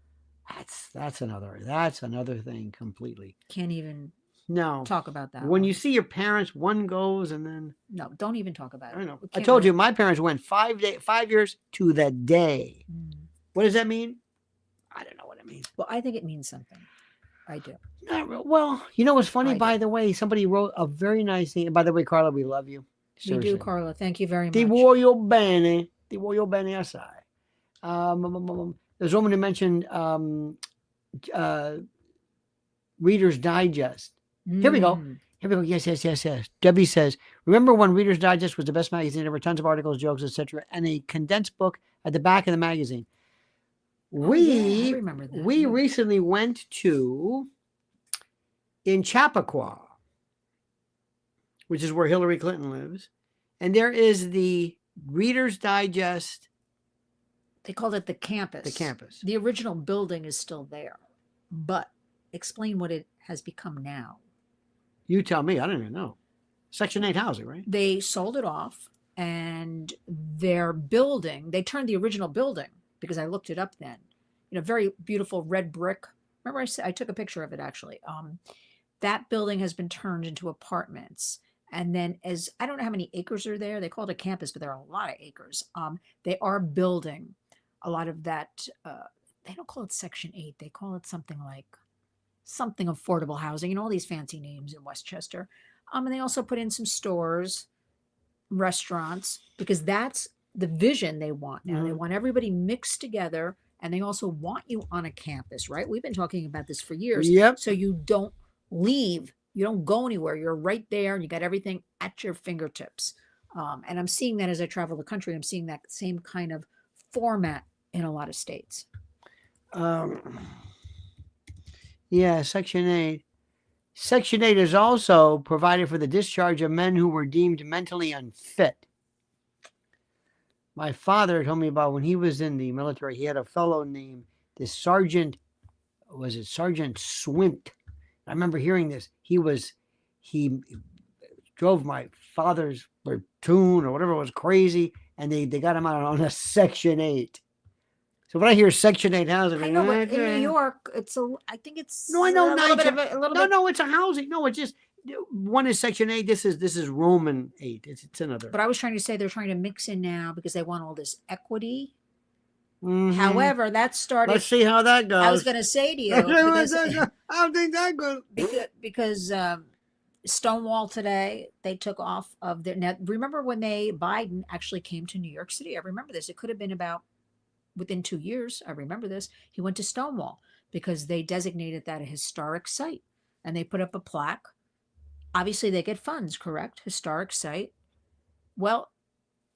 That's another thing completely. Can't even No. talk about that When one. you see your parents, one goes and then No, don't even talk about I it. know. We I can't told really- you my parents went 5 years to the day. Mm. What does that mean? I don't know what it means. Well, I think it means something. I do. Well, you know what's funny? I By do. the way, somebody wrote a very nice thing. By the way, Carla, we love you. We do, Seriously. Carla. Thank you very Ti much. voglio bene. Ti voglio bene assai. There's a woman who mentioned Reader's Digest. Here we go. Mm. Here we go. Yes. Debbie says, remember when Reader's Digest was the best magazine ever? Tons of articles, jokes, etc. And a condensed book at the back of the magazine. Oh, yeah, I remember that. We recently went to in Chappaqua, which is where Hillary Clinton lives. And there is the Reader's Digest. They called it the campus. The campus. The original building is still there. But explain what it has become now. You tell me. I don't even know. Section 8 housing, right? They sold it off, and their building, they turned the original building, because I looked it up then. Very beautiful red brick. Remember I took a picture of it, actually. That building has been turned into apartments. And then I don't know how many acres are there. They call it a campus, but there are a lot of acres. They are building a lot of that. They don't call it Section 8. They call it something affordable housing, all these fancy names in Westchester. And they also put in some stores, restaurants, because that's the vision they want now. They want everybody mixed together, and they also want you on a campus, right? We've been talking about this for years. Yep. So you don't leave. You don't go anywhere. You're right there, and you got everything at your fingertips. And I'm seeing that as I travel the country. I'm seeing that same kind of format in a lot of states. Yeah, Section 8. Section 8 is also provided for the discharge of men who were deemed mentally unfit. My father told me about when he was in the military, he had a fellow named this Sergeant Swint? I remember hearing this. He drove my father's platoon or whatever, it was crazy, and they got him out on a Section 8. So when I hear Section 8 housing, I know, but in New York, I think it's no, I know, a little bit of a little bit. No, it's a housing. No, it's just one is Section 8. This is Roman 8. It's another. But I was trying to say they're trying to mix in now because they want all this equity. Mm-hmm. However, that started. Let's see how that goes. I was going to say to you, because, I don't think that goes. Because Stonewall today, they took off of their. Now, remember when Biden actually came to New York City? I remember this. It could have been about within 2 years. I remember this. He went to Stonewall because they designated that a historic site, and they put up a plaque. Obviously, they get funds, correct? Historic site. Well,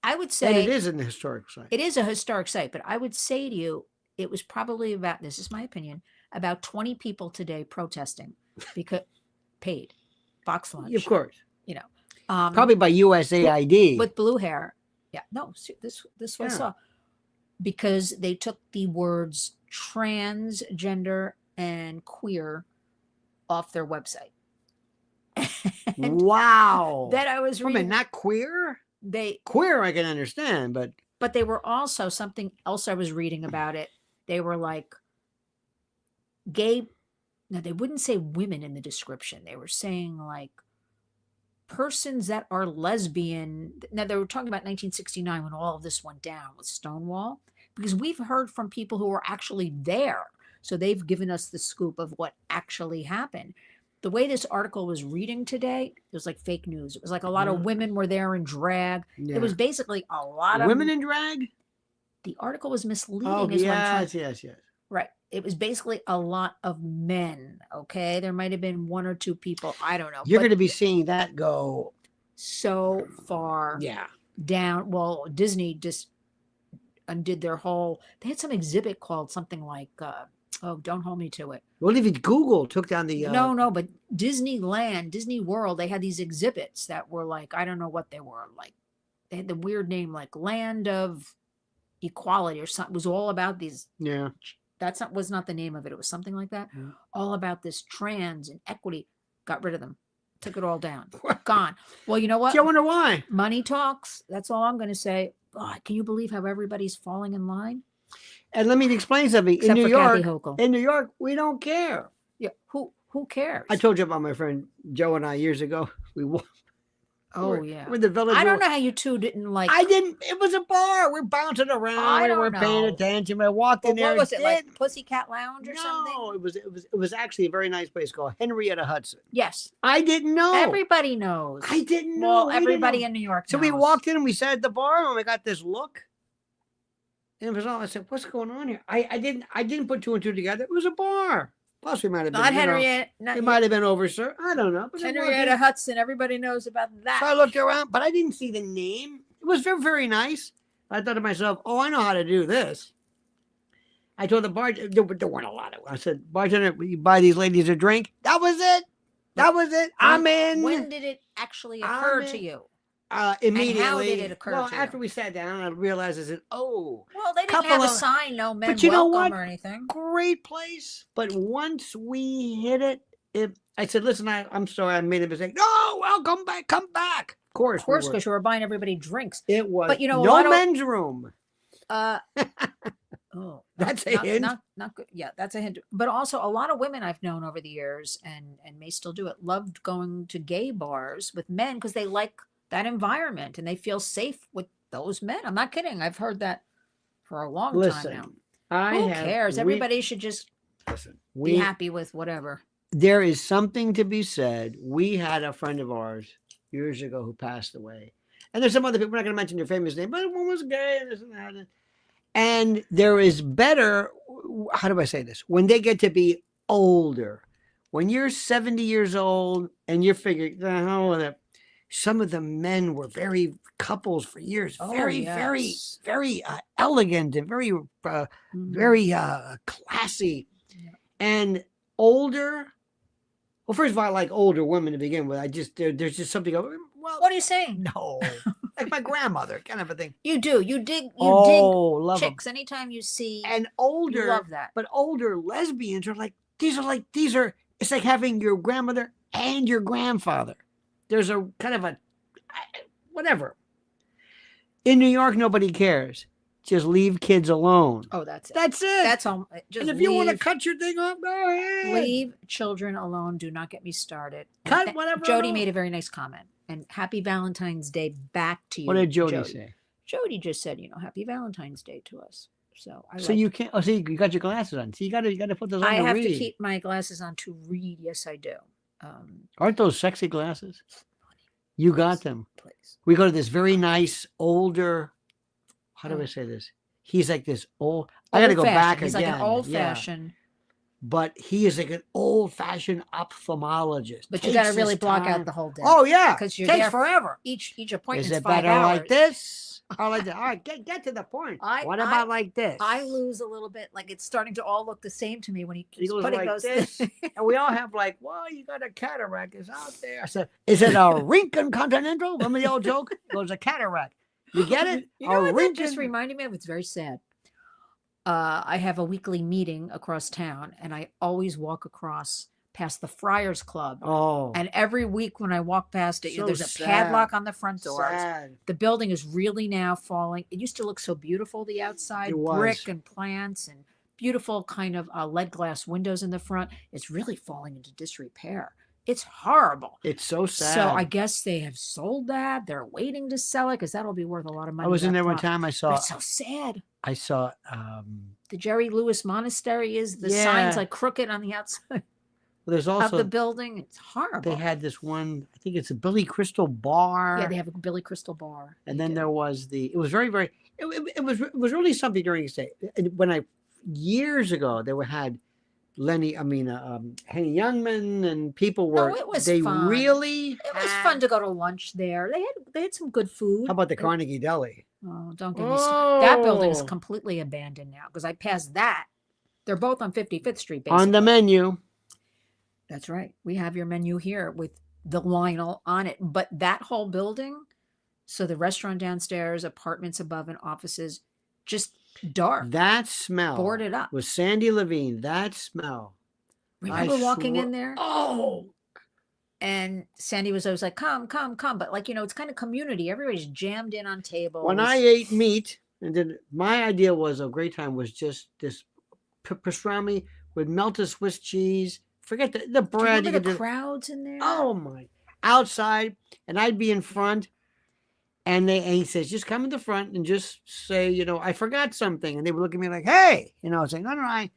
I would say... And it is an historic site. It is a historic site, but I would say to you, it was probably about, this is my opinion, about 20 people today protesting because paid box lunch. Of course. Probably by USAID. with blue hair. Yeah, no, this I saw. Because they took the words transgender and queer off their website. Wow. That I was reading. Not queer? Queer I can understand, but they were also something else I was reading about it. They were like gay. Now they wouldn't say women in the description. They were saying like persons that are lesbian. Now they were talking about 1969 when all of this went down with Stonewall, because we've heard from people who were actually there. So they've given us the scoop of what actually happened. The way this article was reading today, it was like fake news. It was like a lot of women were there in drag. Yeah. It was basically a lot of women in drag. The article was misleading. Oh, yes. Right. It was basically a lot of men. Okay. There might have been one or two people. I don't know. You're going to be seeing that go so far down. Well, Disney just undid their whole, they had some exhibit called something like, don't hold me to it. Well, if Google took down the... No, but Disneyland, Disney World, they had these exhibits that were like, I don't know what they were. Like, they had the weird name, like Land of Equality or something. It was all about these... Yeah. Was not the name of it. It was something like that. Yeah. All about this trans and equity. Got rid of them. Took it all down. Gone. Well, you know what? I wonder why. Money talks. That's all I'm going to say. God, can you believe how everybody's falling in line? And let me explain something. Except in New York, we don't care. Yeah. Who cares? I told you about my friend Joe and I years ago. We walked. Oh, yeah. We're in the village. I don't know how you two didn't like. I didn't. It was a bar. We're bouncing around. I We don't weren't paying know. attention. I walked in Well, there. what was it, like Pussycat Lounge or something? No, it was actually a very nice place called Henrietta Hudson. Yes. I didn't know. Everybody knows. I didn't know. Well, We didn't everybody know. in New York So knows. we walked in and we sat at the bar and we got this look. And it was all, I said, what's going on here? I didn't put two and two together. It was a bar. Plus we might have been. Not Henrietta. It might have been overserved. I don't know. But Henrietta Hudson. Everybody knows about that. So I looked around, but I didn't see the name. It was very, very nice. I thought to myself, oh, I know how to do this. I told the bartender, there weren't a lot of them. I said, bartender, will you buy these ladies a drink? That was it. That was it. I'm in. When did it actually occur to you? Immediately. And how did it occur to you? After we sat down, I realized, I said, oh. Well, they didn't have a sign, no men but you know welcome what? or anything. Great place. But once we hit it, I said, listen, I'm sorry, I made a mistake. No, well, come back. Of course, because you were buying everybody drinks. It was. But you know, no men's room. Oh, that's a hint. Not good. Yeah, that's a hint. But also, a lot of women I've known over the years, and may still do it, loved going to gay bars with men because they like that environment and they feel safe with those men. I'm not kidding. I've heard that for a long time now. Who cares? Everybody should just be happy with whatever. There is something to be said. We had a friend of ours years ago who passed away. And there's some other people, we're not going to mention their famous name, but one was gay and this and that. And there is better, how do I say this? When they get to be older, when you're 70 years old and you're figuring, the hell with it. Some of the men were very couples for years, very elegant and very classy. Yeah. And older, well, first of all, I like older women to begin with. There's just something. Well, what are you saying? No, like my grandmother, kind of a thing. You do. You dig chicks anytime you see. And older, you love that. But older lesbians are like these are. It's like having your grandmother and your grandfather. There's a kind of a whatever. In New York, nobody cares. Just leave kids alone. Oh, that's it. That's it. That's all. And if you want to cut your thing off, go ahead. Leave children alone. Do not get me started. Cut whatever. Jody made a very nice comment. And happy Valentine's Day back to you. What did Jody say? Jody just said, happy Valentine's Day to us. So you can't. Oh, see, you got your glasses on. See, you got to put those on. I to have read. to keep my glasses on to read. Yes, I do. Aren't those sexy glasses? You got them. Please. We go to this very nice older. How do I say this? He's like this old. I got to go back again. He's like an old-fashioned. But he is like an old-fashioned ophthalmologist. But you got to really block out the whole day. Oh yeah, because it takes forever. Each appointment is it 5 better hours. like this? Or like that? All right, get to the point. What about like this? I lose a little bit. Like it's starting to all look the same to me when he keeps putting like those this. And we all have like, well, you got a cataract is out there. I said, is it a Rincon Continental? Remember the old joke? It was a cataract. You get it? You know what that just reminded me of? It's very sad. I have a weekly meeting across town, and I always walk across past the Friars Club. Oh. And every week when I walk past it, there's a padlock on the front doors. Sad. The building is really now falling. It used to look so beautiful, the outside, brick and plants and beautiful kind of lead glass windows in the front. It's really falling into disrepair. It's horrible. It's so sad. So I guess they have sold that. They're waiting to sell it because that'll be worth a lot of money. I was in there one time. I saw. But it's so sad. I saw the Jerry Lewis Monastery is the signs like crooked on the outside. Well, there's also of the building. It's horrible. They had this one. I think it's a Billy Crystal bar. Yeah, they have a Billy Crystal bar. And then there was it was very, very. It was really something during his day. When years ago they had. Henny Youngman and people were. Oh, it was they fun. Really. It was fun to go to lunch there. They had some good food. How about the Carnegie Deli? Oh, don't get me started. That building is completely abandoned now because I passed that. They're both on 55th Street, basically. On the menu. That's right. We have your menu here with the Lionel on it. But that whole building, so the restaurant downstairs, apartments above, and offices, just dark. That smell. Boarded up. With Sandy Levine, that smell. Remember walking in there? Oh. And Sandy was always like, come. But it's kind of community. Everybody's jammed in on tables. When I ate meat, and then my idea was a great time was just this pastrami with melted Swiss cheese, forget the Do you bread. remember You could the do, crowds in there? oh my, outside, and I'd be in front. And he says, just come in the front and just say, I forgot something. And they would look at me like, hey, saying, no, I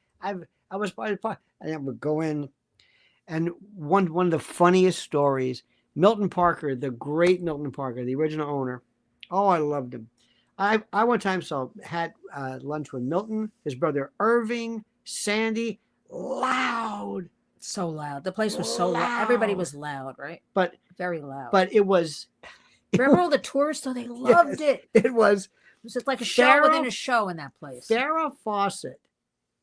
was part. And then would go in. And one of the funniest stories, Milton Parker, the great Milton Parker, the original owner. Oh, I loved him. I one time had lunch with Milton, his brother Irving, Sandy, loud. So loud. The place was so loud. Everybody was loud, right? But very loud. But it was. Remember all the tourists? Oh, they loved it. It was just like a show within a show in that place. Farrah Fawcett,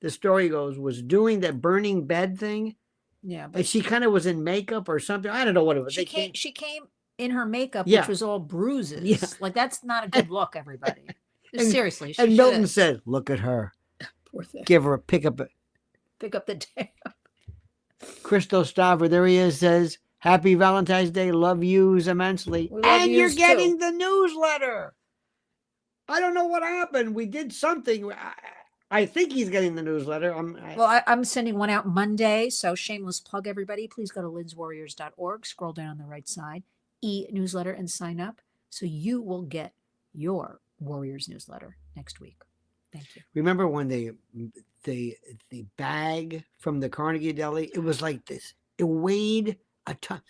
the story goes, was doing that burning bed thing. Yeah. But she kind of was in makeup or something. I don't know what it was. She came in her makeup, which was all bruises. Yeah. Like, that's not a good look, everybody. Seriously. And Milton said, look at her. Poor thing. Give her a pick up the day. Christo Staver, there he is, says, Happy Valentine's Day. Love yous immensely. And you're getting the newsletter. I don't know what happened. We did something. I think he's getting the newsletter. I'm sending one out Monday. So shameless plug, everybody. Please go to lidswarriors.org. Scroll down on the right side. E-newsletter and sign up. So you will get your Warriors newsletter next week. Thank you. Remember when the bag from the Carnegie Deli, it was like this. It weighed a ton.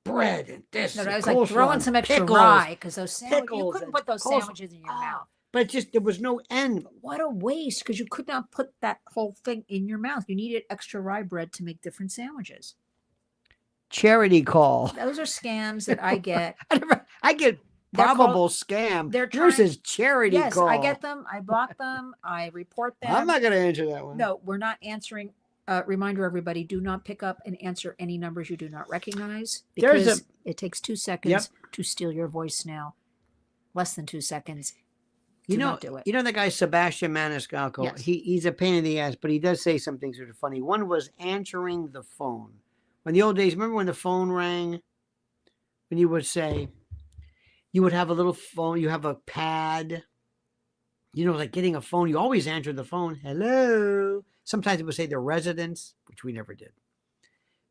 Bread and this. No, I was like throwing some extra rye because those sandwiches, you couldn't put those sandwiches in your mouth. But there was no end. What a waste, because you could not put that whole thing in your mouth. You needed extra rye bread to make different sandwiches. Charity call. Those are scams that I get. I get probable scam. Yours is charity call. Yes, I get them. I block them. I report them. I'm not going to answer that one. No, we're not answering. Reminder, everybody, do not pick up and answer any numbers you do not recognize, because it takes 2 seconds to steal your voicemail. Less than 2 seconds. Do not do it. You know the guy Sebastian Maniscalco? Yes. He's a pain in the ass, but he does say some things that are funny. One was answering the phone. When the old days, remember when the phone rang? When you would say, you would have a little phone, you have a pad. Like getting a phone, you always answer the phone. Hello. Sometimes it would say the residence, which we never did.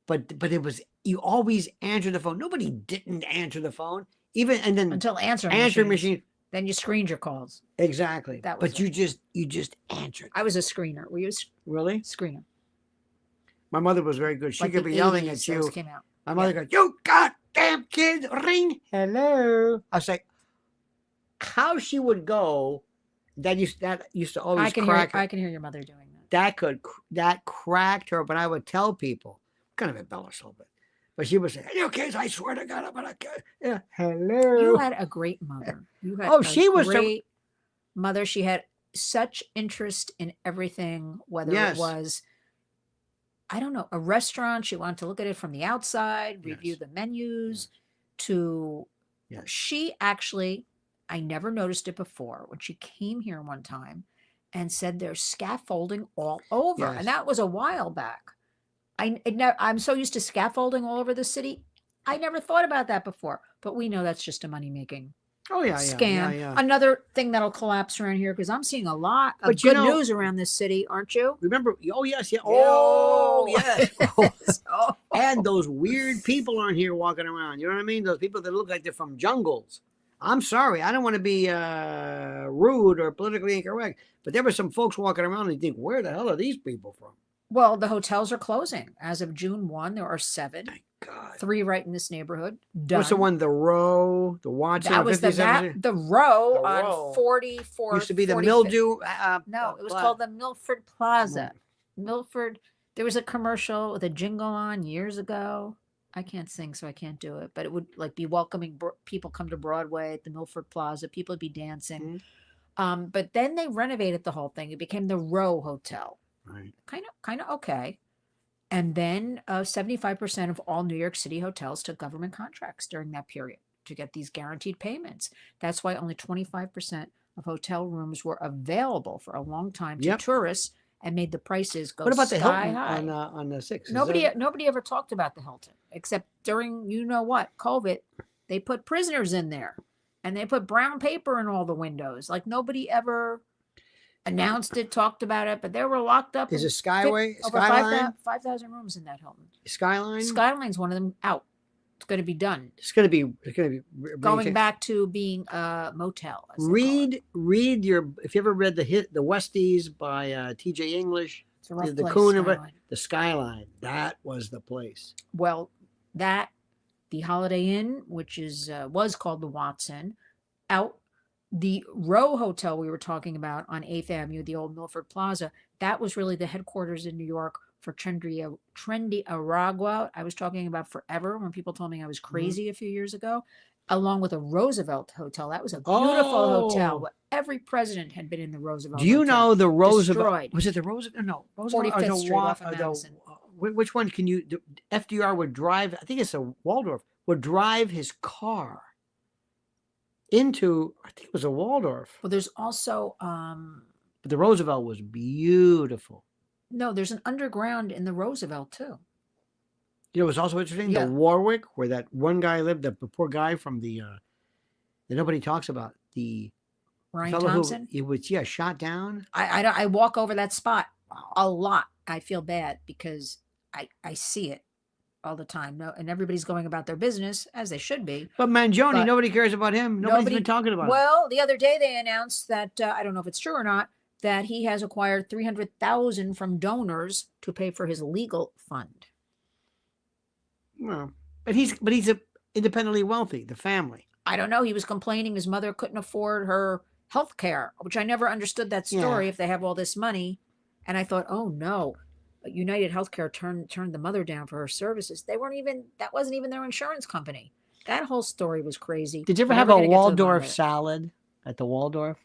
But it was, you always answer the phone. Nobody didn't answer the phone. Until answering machine. Then you screened your calls. Exactly. You just answered. I was a screener. Were you really? Screener. My mother was very good. She could be yelling at you. Came out. My mother goes, you goddamn kid, ring. Hello. I was like, how she would go, that used to always crack her. I can hear your mother doing that. That cracked her, but I would tell people, kind of embellish a little bit. But she would say, you kids, I swear to God, I'm going to, hello. You had a great mother. She was a great mother. She had such interest in everything, whether it was, I don't know, a restaurant. She wanted to look at it from the outside, review the menus, she actually, I never noticed it before, when she came here one time and said there's scaffolding all over. And that was a while back. I'm so used to scaffolding all over the city. I never thought about that before, but we know that's just a money-making scam. Yeah. Another thing that'll collapse around here, because I'm seeing a lot of good news around this city, aren't you? Remember? Oh, yes. Yeah. Oh, yes. And those weird people aren't here walking around. You know what I mean? Those people that look like they're from jungles. I'm sorry. I don't want to be rude or politically incorrect, but there were some folks walking around and you think, where the hell are these people from? Well, the hotels are closing. As of June 1, there are 7. Thank God. 3 right in this neighborhood. Done. What's the one? The Row, the Watson. That was the Row on 44. Used to be the Mildew. No, it was called the Milford Plaza. Milford. There was a commercial with a jingle on years ago. I can't sing, so I can't do it. But it would be welcoming people come to Broadway at the Milford Plaza. People would be dancing. Mm-hmm. But then they renovated the whole thing. It became the Row Hotel. Right. Kind of okay. And then 75% of all New York City hotels took government contracts during that period to get these guaranteed payments. That's why only 25% of hotel rooms were available for a long time to tourists, and made the prices go sky high. What about the Hilton on the 6th? Nobody ever talked about the Hilton, except during, COVID, they put prisoners in there, and they put brown paper in all the windows. Like, nobody ever announced it, talked about it, but they were locked up. Is in it Skyway? over Skyline? 5,000 rooms in that Hilton. Skyline? Skyline's one of them out. It's going to be done. It's going to be Going back to being a motel. Read your, if you ever read the Westies by T.J. English, It's a rough the place, Coon, Skyline. the Skyline, that was the place. Well, the Holiday Inn, which was called the Watson, out. The Row Hotel we were talking about on 8th Avenue, the old Milford Plaza, that was really the headquarters in New York for trendy Aragua. I was talking about forever when people told me I was crazy a few years ago, along with a Roosevelt Hotel. That was a beautiful hotel. Every president had been in the Roosevelt. Do you Hotel. know the Roosevelt? Destroyed. Was it the Roosevelt? No, Roosevelt. 45th Street off of Madison. Which one can you? FDR would drive. I think it's a Waldorf. Would drive his car into. I think it was a Waldorf. Well, there's also. But the Roosevelt was beautiful. No, there's an underground in the Roosevelt too. You know, it was also interesting. Yeah. The Warwick, where that one guy lived, the poor guy from the that nobody talks about, the Ryan fellow Thompson. Who, it was shot down. I walk over that spot a lot. I feel bad because I see it all the time. No, and everybody's going about their business as they should be. But Mangione, nobody cares about him. Nobody's been talking about him. Well, the other day they announced that I don't know if it's true or not, that he has acquired $300,000 from donors to pay for his legal fund. Well, but he's independently wealthy. The family. I don't know. He was complaining his mother couldn't afford her health care, which I never understood that story. If they have all this money, and I thought, oh no, United Healthcare turned the mother down for her services. That wasn't even their insurance company. That whole story was crazy. Did you ever have a Waldorf salad at the Waldorf?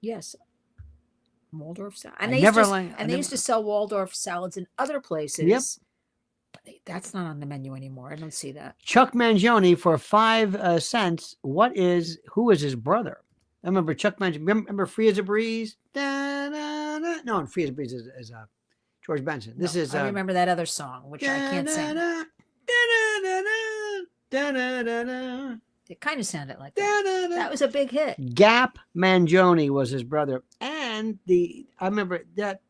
Yes. Waldorf salad. And they used to sell Waldorf salads in other places. Yep. But that's not on the menu anymore. I don't see that. Chuck Mangione for 5 cents. Who is his brother? I remember Chuck Mangione. Remember Free as a Breeze? Da, da, da. No, Free as a Breeze is George Benson. This is. I remember that other song, which I can't sing. It kind of sounded like that. That was a big hit. Gap Mangione was his brother. And I remember that.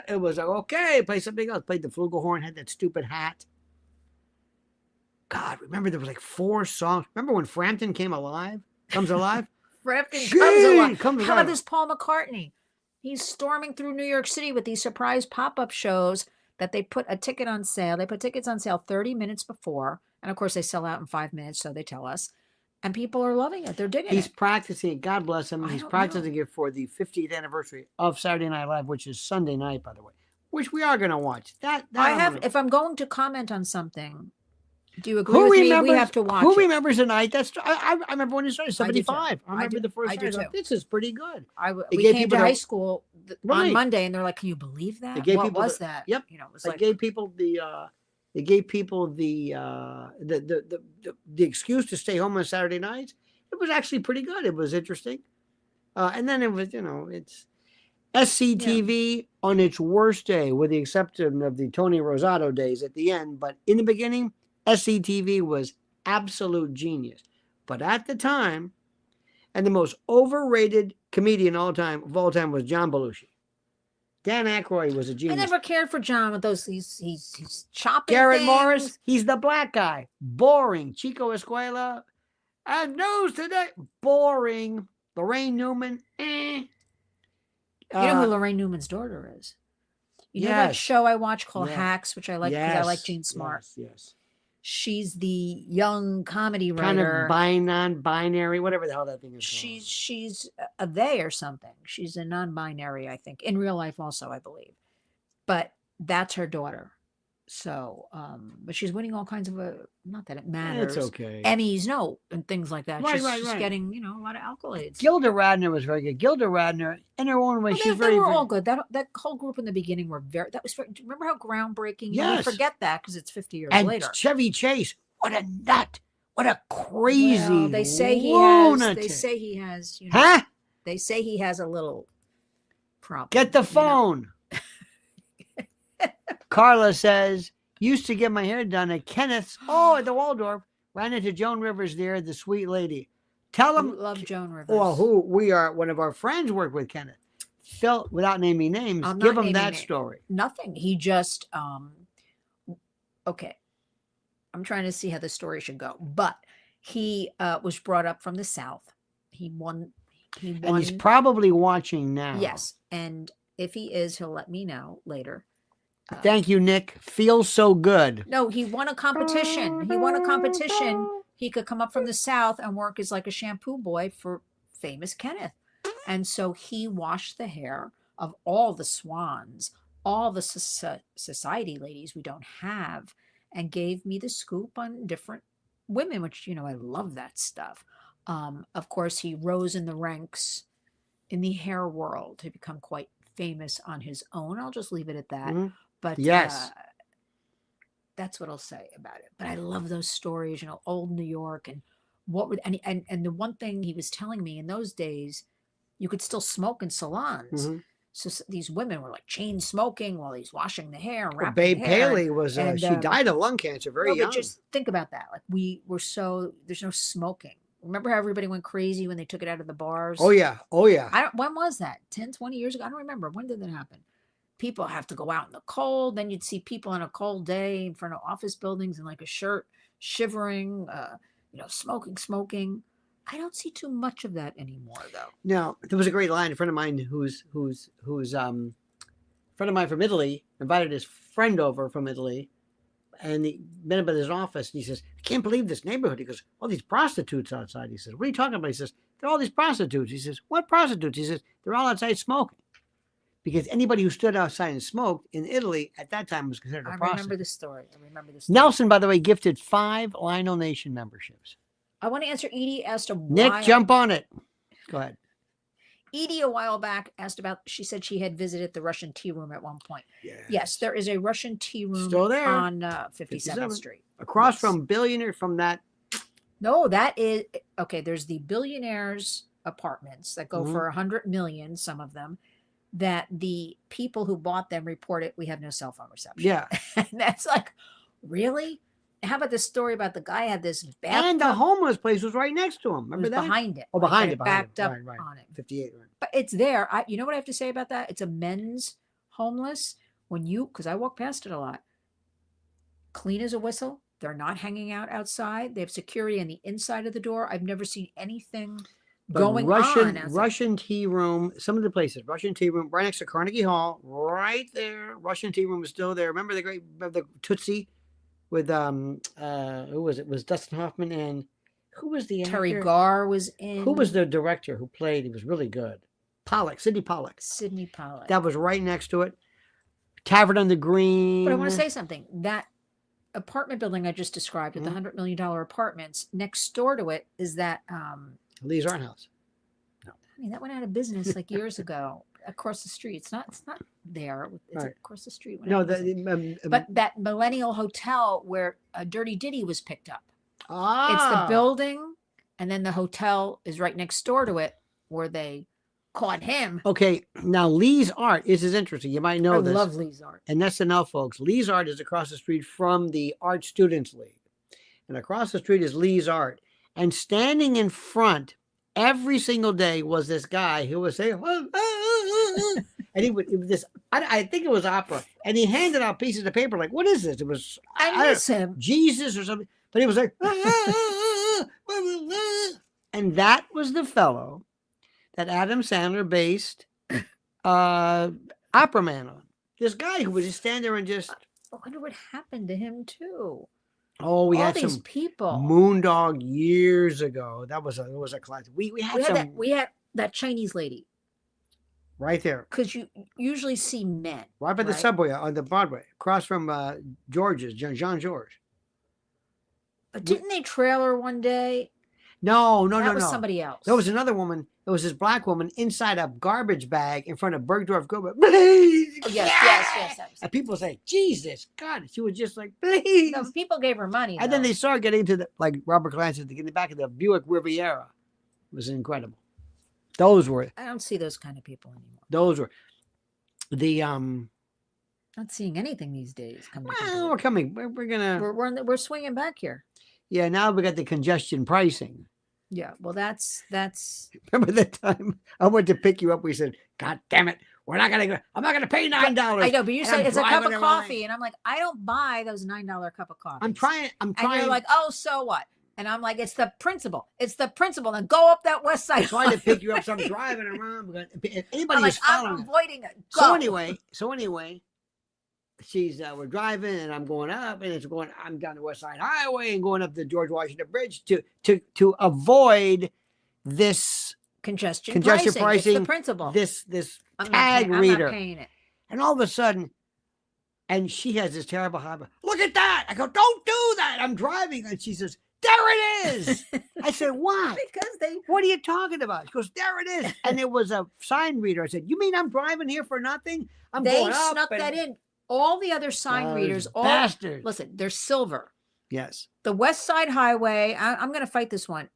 It was like, okay, play something else. Played the flugelhorn, had that stupid hat. God, remember there was like 4 songs. Remember when Frampton comes alive? Frampton comes alive. How about this Paul McCartney? He's storming through New York City with these surprise pop-up shows that they put a ticket on sale. They put tickets on sale 30 minutes before. And of course, they sell out in 5 minutes, so they tell us. And people are loving it. They're digging it. He's practicing it. God bless him. He's practicing it for the 50th anniversary of Saturday Night Live, which is Sunday night, by the way, which we are going to watch. If I'm going to comment on something, do you agree with me? We have to watch Who remembers the night? I remember when it started, 75. I remember the first time. This is pretty good. We came to high school on Monday, and they're like, can you believe that? What was that? Yep. You know, it was They gave people the excuse to stay home on Saturday nights. It was actually pretty good. It was interesting. And then it was, it's SCTV on its worst day, with the exception of the Tony Rosato days at the end. But in the beginning, SCTV was absolute genius. But at the time, and the most overrated comedian of all time was John Belushi. Dan Aykroyd was a genius. I never cared for John with those. He's chopping Garrett things. Morris, he's the black guy. Boring. Chico Escuela. And news today. Boring. Lorraine Newman. You know who Lorraine Newman's daughter is? You know that show I watch called Hacks, which I like because I like Jean Smart. Yes. She's the young comedy writer. Kind of non-binary, whatever the hell that thing is. She's a they or something. She's a non-binary, I think. In real life also, I believe. But that's her daughter. So, but she's winning all kinds of, not that it matters. It's okay. Emmys, and things like that. She's getting, a lot of accolades. Gilda Radner was very good. Gilda Radner, in her own way, she's they were all good. That whole group in the beginning were remember how groundbreaking? Yes. We forget that because it's 50 years later. And Chevy Chase, what a nut. What a crazy lunatic. They say he has, Huh? They say he has a little problem. Get the phone. Carla says, used to get my hair done at Kenneth's. Oh, at the Waldorf. Ran into Joan Rivers there, the sweet lady. Tell them, Love Joan Rivers. or who we are. One of our friends worked with Kenneth. Phil, without naming names, give him that story. Nothing. He just okay. I'm trying to see how the story should go, but he was brought up from the South. He won. And he's probably watching now. Yes, and if he is, he'll let me know later. Thank you, Nick. Feels so good. No, he won a competition. He won a competition. He could come up from the South and work as like a shampoo boy for famous Kenneth. And so he washed the hair of all the swans, all the society ladies we don't have, and gave me the scoop on different women, which, you know, I love that stuff. Of course, he rose in the ranks in the hair world to become quite famous on his own. I'll just leave it at that. Mm-hmm. But yes, that's what I'll say about it. But I love those stories, you know, old New York, and what would and the one thing he was telling me in those days, you could still smoke in salons. Mm-hmm. So these women were like chain smoking while he's washing the hair. And well, Babe Paley was she died of lung cancer very young. But just think about that. Like there's no smoking. Remember how everybody went crazy when they took it out of the bars? Oh yeah. When was that? 10, 20 years ago? I don't remember. When did that happen? People have to go out in the cold. Then you'd see people on a cold day in front of office buildings in like a shirt, shivering, smoking. I don't see too much of that anymore, though. No, there was a great line. A friend of mine who's friend of mine from Italy invited his friend over from Italy, and he met him at his office, and he says, "I can't believe this neighborhood." He goes, "All these prostitutes outside." He says, "What are you talking about?" He says, "They're all these prostitutes." He says, "What prostitutes?" He says, "They're all outside smoking." Because anybody who stood outside and smoked in Italy at that time was considered a prostitute. I remember the story. Nelson, by the way, gifted 5 Lionel Nation memberships. I want to answer Edie asked a while. Nick, jump on it. Go ahead. Edie a while back asked about, she said she had visited the Russian tea room at one point. Yes, there is a Russian tea room still there on 57th Street. Across from Billionaire from that. No, that is, okay, there's the Billionaires apartments that go for $100 million, some of them, that the people who bought them reported we have no cell phone reception. Yeah. And that's like, really? How about this story about the guy had this bathtub? And the homeless place was right next to him. Remember that? Behind it. Oh, behind it. Backed up right. on it. 58. Right. But it's there. You know what I have to say about that? It's a men's homeless. Because I walk past it a lot. Clean as a whistle. They're not hanging out outside. They have security on the inside of the door. I've never seen anything going on. Russian tea room. Some of the places. Russian tea room right next to Carnegie Hall. Right there. Russian tea room is still there. Remember the Tootsie? With who was it? It was Dustin Hoffman and who was the actor? Terry Garr was in. Who was the director who played? He was really good. Sidney Pollack. That was right next to it. Tavern on the Green. But I want to say something. That apartment building I just described with the $100 million apartments, next door to it is that Lee's Art House. No. I mean, that went out of business like years ago. Across the street. It's not there. It's right across the street. No, but that Millennial Hotel where Dirty Diddy was picked up. Ah. It's the building, and then the hotel is right next door to it where they caught him. Okay, now Lee's Art is interesting. You might know this. I love Lee's Art. And that's enough, folks. Lee's Art is across the street from the Art Students League. And across the street is Lee's Art. And standing in front every single day was this guy who was saying, and it was this, I think it was opera, and he handed out pieces of paper like, what is this? It was, I miss him. Jesus or something, but he was like, and that was the fellow that Adam Sandler based Opera Man on. This guy who would just stand there and just. I wonder what happened to him too. Oh, we had these some people. Moondog years ago. That was a classic. We had that Chinese lady. Right there. Because you usually see men. Right by the subway on the Broadway, across from George's, Jean George. But didn't they trail her one day? No. That was somebody else. There was another woman. There was this black woman inside a garbage bag in front of Bergdorf Goodman. Please. Oh, yes. And people say, Jesus, God. She was just like, please. No, people gave her money. And then they started getting to like Robert Clancy to get in the back of the Buick Riviera. It was incredible. Those were. I don't see those kind of people anymore. Those were the Not seeing anything these days. We're coming. We're gonna. We're swinging back here. Yeah, now we got the congestion pricing. Yeah. Well, that's Remember that time I went to pick you up? We said, "God damn it, I'm not gonna pay $9." I know, but you and say I'm it's a cup driving of around. coffee, and I'm like, I don't buy those $9 cup of coffee. I'm trying. And you're like, oh, so what? And I'm like, it's the principle. It's the principle. Then go up that west side. I'm trying to pick you up, so I'm driving around. If anybody I'm like, is following I'm it. avoiding it. Go. So anyway, we're driving, and I'm going up, and I'm down the West Side Highway and going up the George Washington Bridge to avoid this congestion pricing. It's the principle. This I'm tag reader. I'm not paying it. And all of a sudden, and she has this terrible habit. Look at that! I go, don't do that. I'm driving, and she says, there it is. I said, why? Because What are you talking about? She goes, there it is. And it was a sign reader. I said, you mean I'm driving here for nothing? They snuck that in. All the other sign readers, bastards. Listen, they're silver. Yes. The West Side Highway, I'm going to fight this one,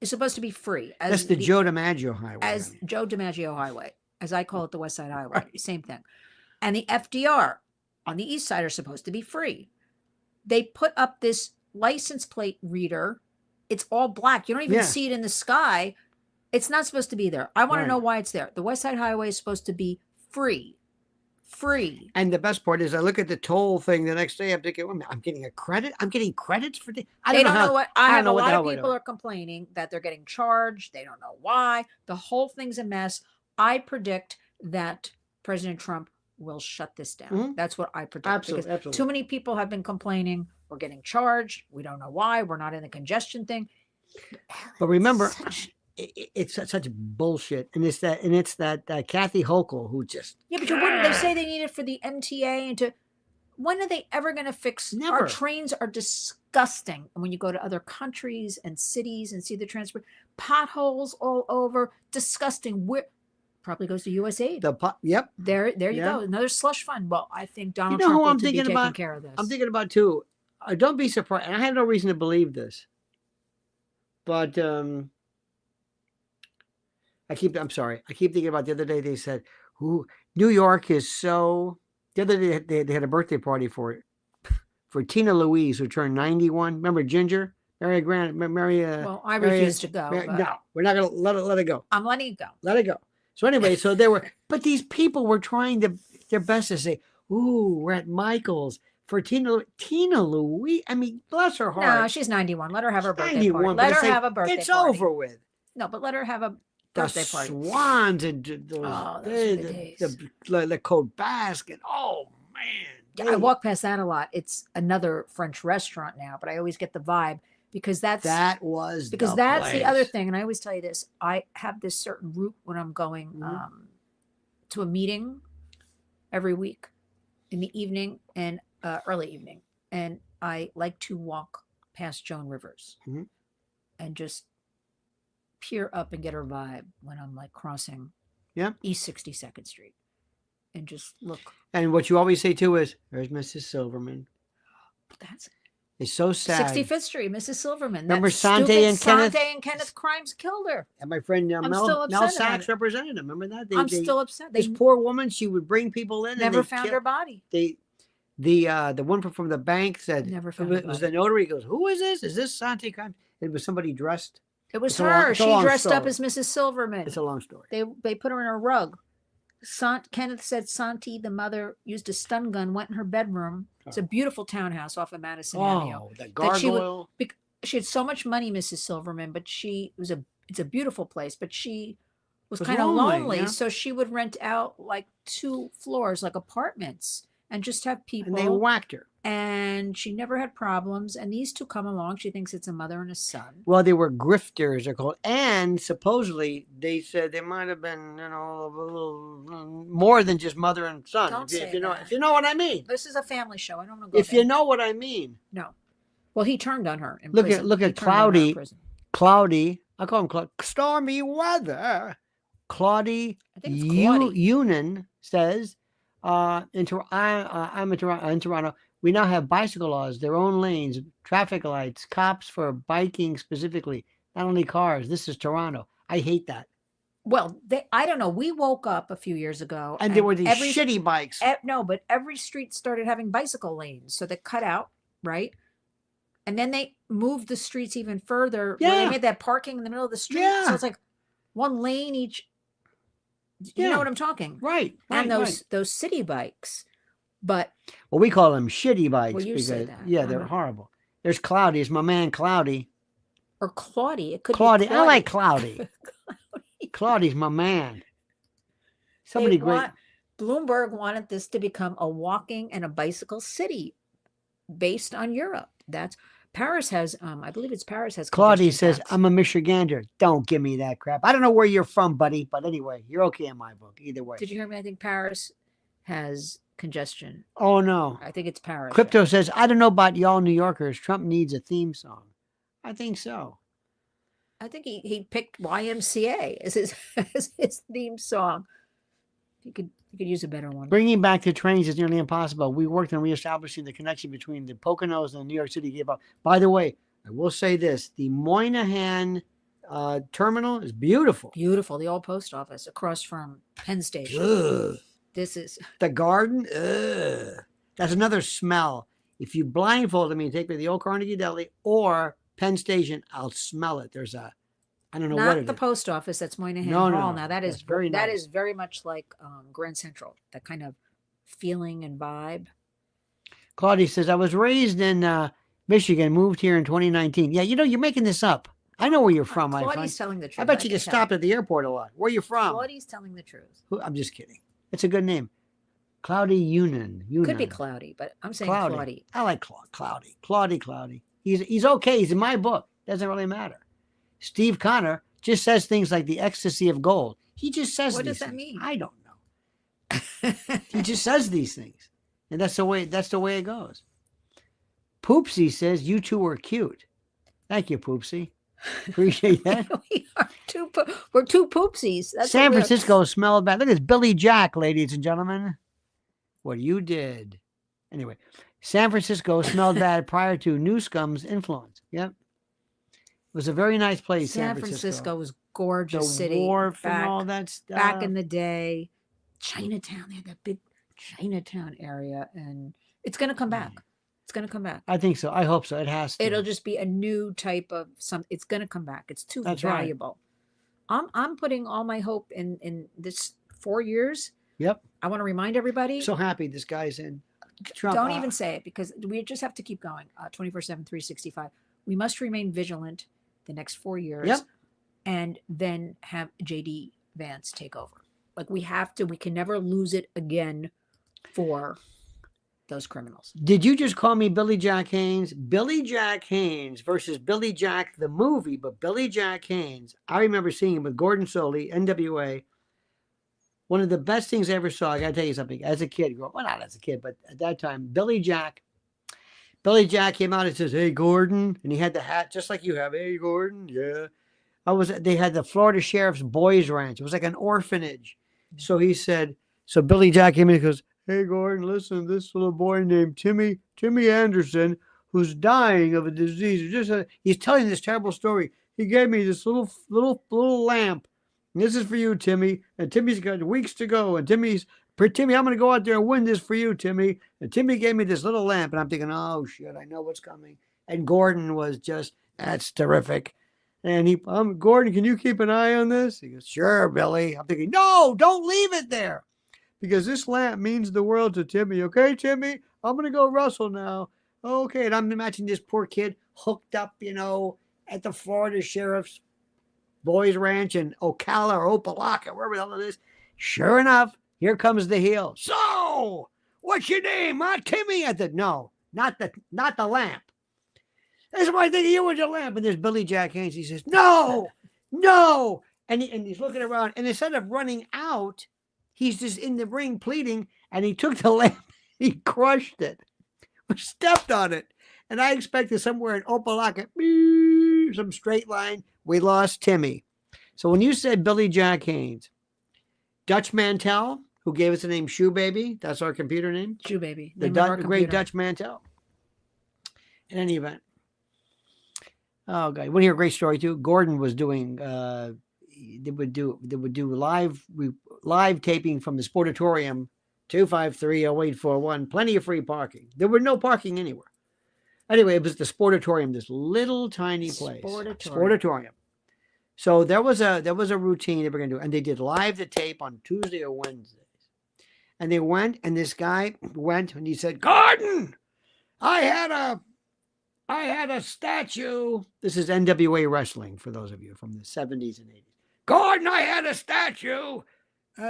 is supposed to be free. That's the Joe DiMaggio Highway. Joe DiMaggio Highway, as I call it, the West Side Highway. Right. Same thing. And the FDR on the East Side are supposed to be free. They put up this license plate reader. It's all black. You don't even see it in the sky. It's not supposed to be there. I want to know why it's there. The West Side Highway is supposed to be free. And the best part is I look at the toll thing the next day. I'm thinking, I'm getting a credit. I'm getting credits for this. They don't know what. I have a lot of people are complaining that they're getting charged. They don't know why. The whole thing's a mess. I predict that President Trump will shut this down. Mm-hmm. That's what I predict. Absolutely. Too many people have been complaining. We're getting charged. We don't know why. We're not in the congestion thing. But remember, it's such bullshit, and it's that Kathy Hochul who just but you wouldn't. They say they need it for the MTA and to. When are they ever going to fix? Never. Our trains are disgusting. And when you go to other countries and cities and see the transport, potholes all over, disgusting. Where probably goes to USAID. Yep. There you go. Another slush fund. Well, I think Donald Trump will be taking care of this. I'm thinking about too. Don't be surprised. And I have no reason to believe this, but I keep thinking about the other day. They said, New York is so. The other day they had a birthday party for Tina Louise, who turned 91. Remember Ginger? Mary Grant? Well, I refuse to go. No, we're not going to let it go. I'm letting it go. Let it go. So anyway, but these people were trying their best to say, ooh, we're at Michael's for Tina Louise. I mean, bless her heart. No, she's 91. Let her have her birthday party. Let her have a birthday party. It's over with. No, but let her have a birthday party. Swans and the Côte Basque. And oh man, I walk past that a lot. It's another French restaurant now, but I always get the vibe because that's the other thing. And I always tell you this: I have this certain route when I'm going to a meeting every week in the evening and early evening, and I like to walk past Joan Rivers and just peer up and get her vibe when I'm like crossing East 62nd Street and just look. And what you always say too is, there's Mrs. Silverman. It's so sad. 65th Street, Mrs. Silverman. Remember Sante and Kenneth Crimes killed her. And my friend Mel Sachs represented him. Remember that? I'm still upset. This poor woman, she would bring people in. Never found her body. The one from the bank said, never found her body. It was the notary. He goes, who is this? Is this Sante Crimes? It was somebody dressed. It was her. She dressed up as Mrs. Silverman. It's a long story. They put her in a rug. Kenneth said Santi, the mother, used a stun gun, went in her bedroom. It's a beautiful townhouse off of Madison Avenue. Oh, the gargoyle. She had so much money, Mrs. Silverman, but it's a beautiful place, but she was kind of lonely. So she would rent out like 2 floors, like apartments, and just have people. And they whacked her. And she never had problems. And these 2 come along. She thinks it's a mother and a son. Well, they were grifters, they're called. And supposedly they said they might have been, a little more than just mother and son. If you know what I mean. This is a family show. I don't want to go If you know what I mean. No. Well, he turned on her in look prison. Look at Cloudy. I call him Cloudy. Stormy weather. Claudie Unan says, I'm in Toronto. We now have bicycle laws, their own lanes, traffic lights, cops for biking specifically, not only cars. This is Toronto. I hate that. Well, I don't know. We woke up a few years ago. And there were these shitty bikes. No, but every street started having bicycle lanes. So they cut out, right? And then they moved the streets even further where they made that parking in the middle of the street. So it's like one lane each. You know what I'm talking? Right. And those city bikes. But well, we call them shitty bikes because say that. They're horrible. There's Cloudy. It's my man Cloudy. Or Claudie. It could Claudie. be Claudie. I like Cloudy. Claudie's my man. Somebody great. Bloomberg wanted this to become a walking and a bicycle city based on Europe. That's Paris has, I believe it's Paris has. Claudie says, I'm a Michigander. Don't give me that crap. I don't know where you're from, buddy, but anyway, you're okay in my book. Either way. Did you hear me? I think Paris has congestion. Oh, no. I think it's Paris. Crypto says, I don't know about y'all New Yorkers. Trump needs a theme song. I think so. I think he picked YMCA as his theme song. He could use a better one. Bringing back the trains is nearly impossible. We worked on reestablishing the connection between the Poconos and New York City gave up. By the way, I will say this. The Moynihan terminal is beautiful. Beautiful. The old post office across from Penn Station. Ugh. This is... The garden. Ugh. That's another smell. If you blindfolded me and take me to the old Carnegie Deli or Penn Station, I'll smell it. There's a... I don't know what it is. Not the post office. That's Moynihan Hall. No. Now that is very nice. That is very much like Grand Central. That kind of feeling and vibe. Claudia says, I was raised in Michigan, moved here in 2019. Yeah, you're making this up. I know where you're from, my friend. Claudia's telling the truth. I bet you just stopped at the airport a lot. Where are you from? Claudia's telling the truth. I'm just kidding. It's a good name. Cloudy Union. Could be Cloudy, but I'm saying Claudy. I like Cloudy. Claudy. He's okay. He's in my book. Doesn't really matter. Steve Connor just says things like the ecstasy of gold. He just says what these does that things. mean? I don't know. He just says these things. And that's the way it goes. Poopsie says you two are cute. Thank you, Poopsie. Appreciate that. We're two poopsies. That's San Francisco smelled bad. Look at this Billy Jack, ladies and gentlemen. What you did. Anyway, San Francisco smelled bad prior to Newscom's influence. Yep. It was a very nice place, San Francisco. Was gorgeous the city. Wharf and all that stuff. Back in the day. Chinatown. They had that big Chinatown area. And it's going to come back. It's going to come back. I think so. I hope so. It has to. It'll just be a new type of something. It's going to come back. It's too valuable. Right. I'm putting all my hope in this 4 years. Yep. I want to remind everybody. So happy this guy's in. Trump. Don't even say it because we just have to keep going. 24/7, 365. We must remain vigilant the next 4 years. Yep. And then have JD Vance take over. Like we have to. We can never lose it again for those criminals. Did you just call me Billy Jack Haynes? Billy Jack Haynes versus Billy Jack the movie, but Billy Jack Haynes. I remember seeing him with Gordon Soley, NWA. One of the best things I ever saw. I got to tell you something. As a kid, well, not as a kid, but at that time, Billy Jack came out and says, "Hey, Gordon," and he had the hat just like you have. "Hey, Gordon, yeah." They had the Florida Sheriff's Boys Ranch. It was like an orphanage. So he said, so Billy Jack came in and goes, "Hey, Gordon, listen, this little boy named Timmy Anderson, who's dying of a disease. He's telling this terrible story. He gave me this little lamp. And this is for you, Timmy. And Timmy's got weeks to go. And Timmy, I'm going to go out there and win this for you, Timmy. And Timmy gave me this little lamp." And I'm thinking, oh, shit, I know what's coming. And Gordon was just, that's terrific. And Gordon, can you keep an eye on this? He goes, "Sure, Billy." I'm thinking, no, don't leave it there. Because this lamp means the world to Timmy. "Okay, Timmy, I'm going to go wrestle now." Okay. And I'm imagining this poor kid hooked up, at the Florida Sheriff's Boys Ranch in Ocala or Opelika, wherever the hell it is. Sure enough, here comes the heel. "So, what's your name, huh, Timmy?" I said, "No, not the lamp. That's why I think of you with the lamp." And there's Billy Jack Haynes. He says, "No." And he's looking around. And instead of running out, he's just in the ring pleading. And he took the lamp. He crushed it. Stepped on it. And I expected somewhere in Opelika, some straight line. We lost Timmy. So when you said Billy Jack Haynes, Dutch Mantel, who gave us the name Shoe Baby, that's our computer name. Shoe Baby. The great Dutch Mantel. In any event. Oh, God. You want to hear a great story, too? Gordon was doing, they would do live taping from the Sportatorium, 253-0841. Plenty of free parking. There were no parking anywhere. Anyway, it was the Sportatorium, this little tiny place. Sportatorium. Sportatorium. So there was a routine they were going to do, and they did live the tape on Tuesday or Wednesdays. And they went, and this guy went, and he said, "Gordon, I had a statue." This is NWA wrestling for those of you from the 70s and 80s. "Gordon, I had a statue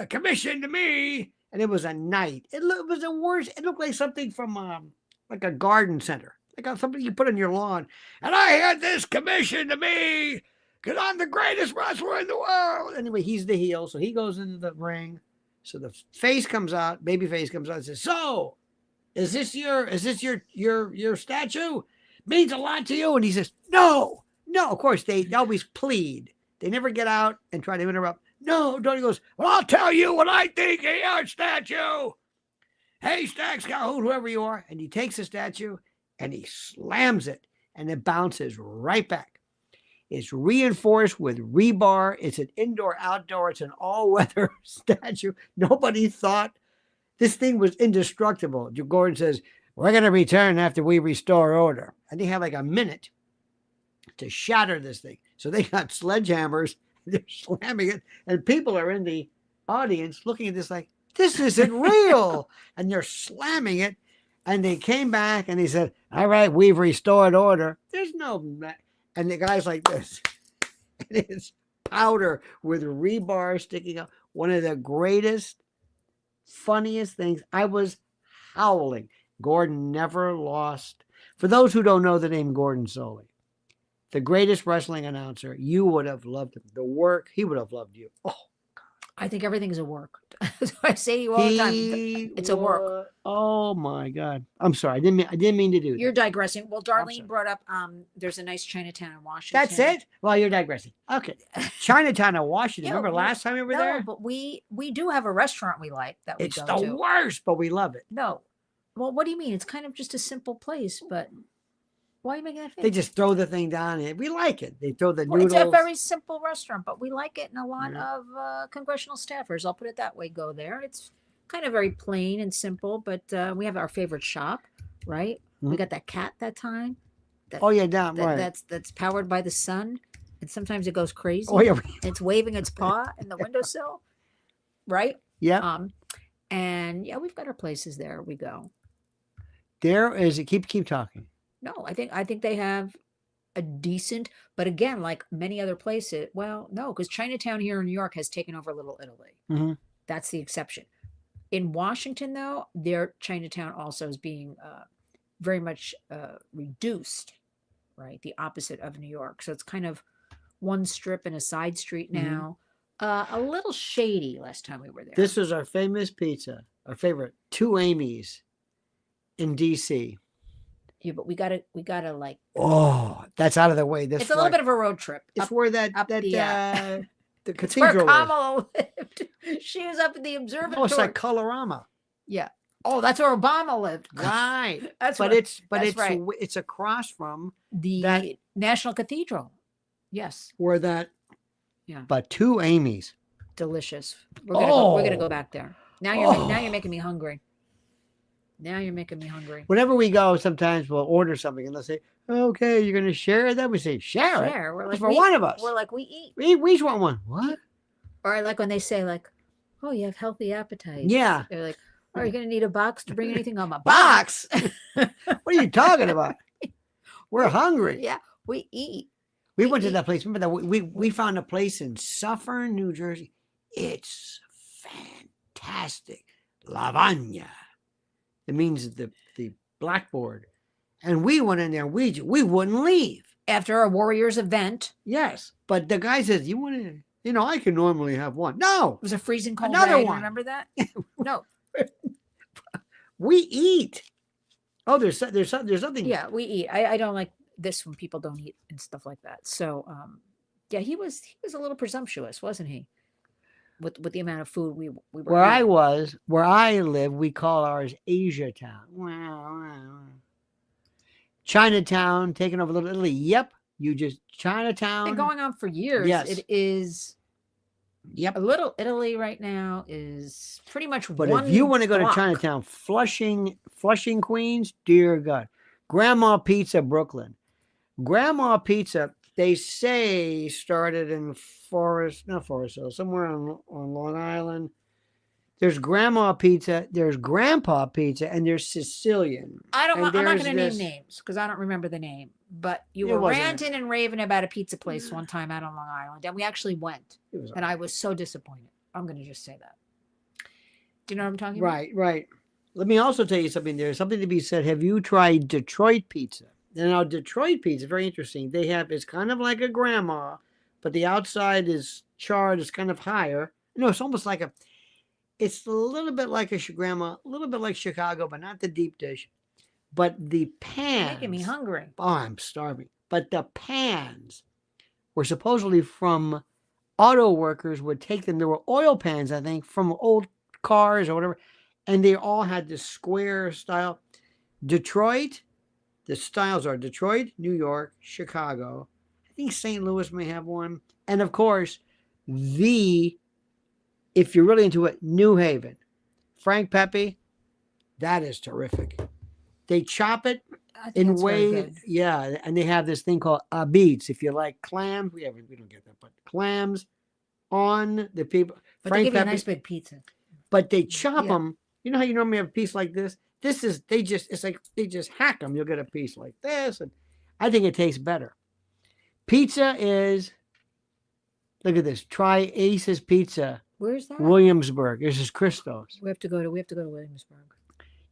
commissioned to me," and it was a knight. It was the worst. It looked like something from like a garden center, like something you put on your lawn. "And I had this commissioned to me because I'm the greatest wrestler in the world." Anyway, he's the heel, so he goes into the ring. So the face comes out, baby face comes out, and says, "So, is this your statue? Means a lot to you?" And he says, "No. Of course, they always plead. They never get out and try to interrupt. "No, don't." He goes, "Well, I'll tell you what I think of your statue. Haystacks, Calhoun, whoever you are." And he takes the statue and he slams it, and it bounces right back. It's reinforced with rebar. It's an indoor-outdoor. It's an all-weather statue. Nobody thought this thing was indestructible. Gordon says, "We're going to return after we restore order." And they have like a minute to shatter this thing. So they got sledgehammers. They're slamming it. And people are in the audience looking at this like, this isn't real. And they're slamming it. And they came back and they said, "All right, we've restored order." There's no... And the guy's like this. It is powder with rebar sticking out. One of the greatest, funniest things. I was howling. Gordon never lost. For those who don't know the name Gordon Soley, the greatest wrestling announcer, you would have loved him. The work, he would have loved you. Oh, I think everything's a work. So I say to you all the time, it's a work. Oh my God! I'm sorry. I didn't mean to do that. You're digressing. Well, Darlene brought up. There's a nice Chinatown in Washington. That's it. Well, you're digressing. Okay, Chinatown in Washington. Remember last time we were there? But we do have a restaurant we like that we go to. It's the worst, but we love it. No, well, what do you mean? It's kind of just a simple place, but why are you making that face? They just throw the thing down, and we like it. They throw the noodles. It's a very simple restaurant, but we like it, and a lot of congressional staffers, I'll put it that way, go there. It's kind of very plain and simple, but we have our favorite shop, right? Mm-hmm. We got that cat that time. Right. That's powered by the sun, and sometimes it goes crazy. Oh yeah, it's waving its paw in the windowsill, right? Yeah. And yeah, we've got our places there. We go. There is. Keep talking. No, I think they have a decent, but again, like many other places, well, no, because Chinatown here in New York has taken over Little Italy. Mm-hmm. That's the exception. In Washington, though, their Chinatown also is being very much reduced, right? The opposite of New York. So it's kind of one strip and a side street now. Mm-hmm. A little shady last time we were there. This was our famous pizza, our favorite, Two Amy's in D.C. Yeah, but we gotta like. Oh, that's out of the way. It's a little bit of a road trip. It's where the cathedral. It's where Kamala lived. She was up in the observatory. Oh, it's like Colorama. Yeah. Oh, that's where Obama lived. Right. That's right. It's across from the National Cathedral. Yes. Where that. Yeah. But Two Amy's. Delicious. We're gonna go back there. Now you're making me hungry. Now you're making me hungry. Whenever we go, sometimes we'll order something and they'll say, "Okay, you're going to share that?" We say, share it. We're like, for one of us. We're like, we eat. We each want one. What? Or like when they say like, "Oh, you have healthy appetites." Yeah. They're like, "Are you going to need a box to bring anything home?" A box? What are you talking about? We're hungry. Yeah, we eat. We went to that place. Remember that we found a place in Suffern, New Jersey. It's fantastic. Lavagna. It means the blackboard. And we went in there. We wouldn't leave. After a Warriors event. Yes. But the guy says, "You want to, I can normally have one." No. It was a freezing cold Another rain. one. Remember that? No. We eat. Oh, there's something. Yeah, we eat. I don't like this when people don't eat and stuff like that. So, yeah, he was a little presumptuous, wasn't he? With the amount of food we were where eating. Where I live, we call ours Asia Town. Chinatown taking over Little Italy. Yep, Chinatown. Been going on for years. Yes, it is. Yep, Little Italy right now is pretty much. But if you want to go to Chinatown, Flushing, Queens, dear God, Grandma Pizza, Brooklyn. Grandma Pizza, they say, started in not Forest Hill, somewhere on Long Island. There's Grandma Pizza, there's Grandpa Pizza, and there's Sicilian. I'm not going to name names because I don't remember the name. But you were ranting and raving about a pizza place one time out on Long Island, and we actually went. And I was so disappointed. I'm going to just say that. Do you know what I'm talking about? Right. Let me also tell you something. There's something to be said. Have you tried Detroit pizza? Now, Detroit pizza, very interesting. It's kind of like a grandma, but the outside is charred. It's kind of higher. No, it's almost like it's a little bit like a grandma, a little bit like Chicago, but not the deep dish. But the pans. You're making me hungry. Oh, I'm starving. But the pans were supposedly from auto workers would take them. There were oil pans, I think, from old cars or whatever. And they all had this square style. Detroit, the styles are Detroit, New York, Chicago. I think St. Louis may have one. And of course, if you're really into it, New Haven. Frank Pepe, that is terrific. They chop it in ways, yeah, and they have this thing called beets. If you like clams, we don't get that, but clams on the people. But Frank they give you a nice big pizza. But they chop them. You know how you normally have a piece like this? It's like they just hack them. You'll get a piece like this, and I think it tastes better. Pizza is, look at this. Try Ace's Pizza. Where's that? Williamsburg. This is Christos. We have to go to Williamsburg.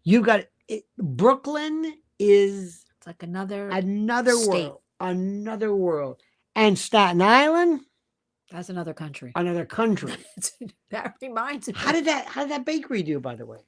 You got it. Brooklyn is it's like another state. Another world. And Staten Island, that's another country. That reminds me. How did that bakery do, by the way?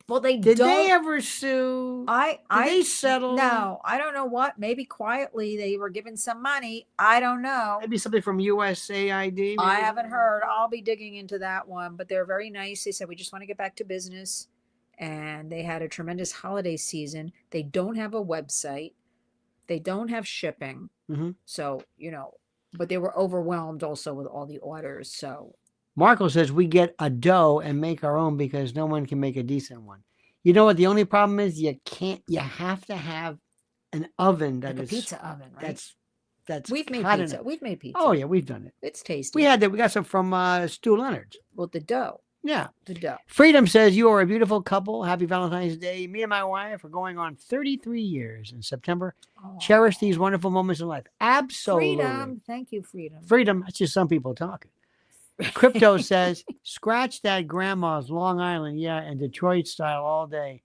Well, did they ever sue? Did they settle? No, I don't know what. Maybe quietly they were given some money. I don't know. Maybe something from USAID. Maybe? I haven't heard. I'll be digging into that one. But they're very nice. They said, we just want to get back to business. And they had a tremendous holiday season. They don't have a website. They don't have shipping. Mm-hmm. So, but they were overwhelmed also with all the orders. So Marco says we get a dough and make our own because no one can make a decent one. You know what? The only problem is you have to have an oven that is a pizza oven, right? That's we've made pizza. We've made pizza. Oh yeah, we've done it. It's tasty. We got some from Stu Leonard's. Well, the dough. Yeah. The dough. Freedom says you are a beautiful couple. Happy Valentine's Day. Me and my wife are going on 33 years in September. Oh. Cherish these wonderful moments in life. Absolutely. Freedom. Thank you, Freedom. Freedom. That's just some people talking. Crypto says, scratch that grandma's Long Island, and Detroit style all day.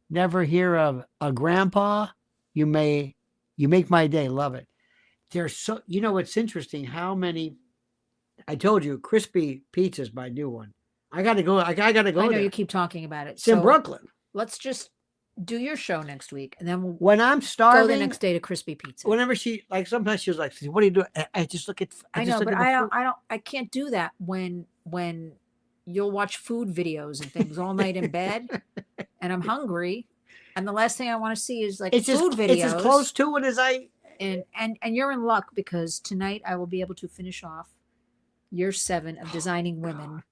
Never hear of a grandpa. You make my day. Love it. There's so, it's interesting how many, I told you, crispy pizzas by New One. I got to go. I got to go. I know there. you keep talking about it. It's in Brooklyn. Let's just do your show next week, and then when I'm starving, go the next day to Crispy Pizza. Whenever sometimes she was like, "What are you doing?" I just look at. I can't do that when you'll watch food videos and things all night in bed, and I'm hungry, and the last thing I want to see is food videos. It's as close to it as I. And you're in luck because tonight I will be able to finish off year 7 of Designing Women.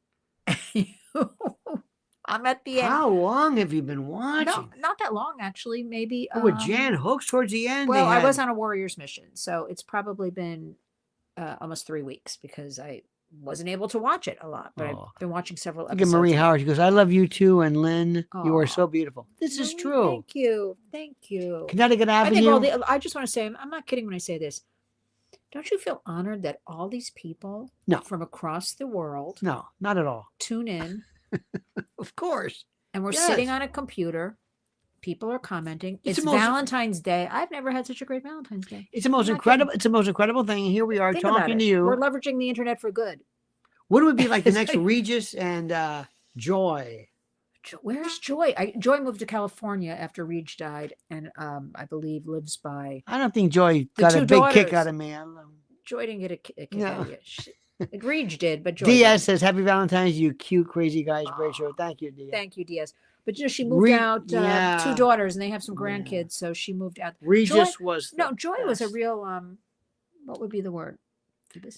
I'm at the end. How long have you been watching? No, not that long, actually. Maybe. With Jan Hooks towards the end. Well, I was on a Warriors mission, so it's probably been almost 3 weeks because I wasn't able to watch it a lot. But I've been watching several episodes. Look at Marie Howard. She goes, "I love you too," and Lynn, you are so beautiful. This is true. Thank you. Connecticut Avenue. I just want to say, I'm not kidding when I say this. Don't you feel honored that all these people from across the world No, not at all. tune in? Of course. And we're sitting on a computer. People are commenting. It's Valentine's Day. I've never had such a great Valentine's Day. It's the most incredible. It's the most incredible thing. Here we are talking to you. We're leveraging the internet for good. What would be like the next Regis and Joy? Where's Joy? Joy moved to California after Reg died, and I believe lives by. I don't think Joy got a big kick out of me. Joy didn't get a kick out of you. Reg did, but Joy. Diaz says, "Happy Valentine's, you cute crazy guys." Great show. Thank you, Diaz. Thank you, Diaz. But she moved out. 2 daughters, and they have some grandkids, so she moved out. Regis was Joy was a real what would be the word?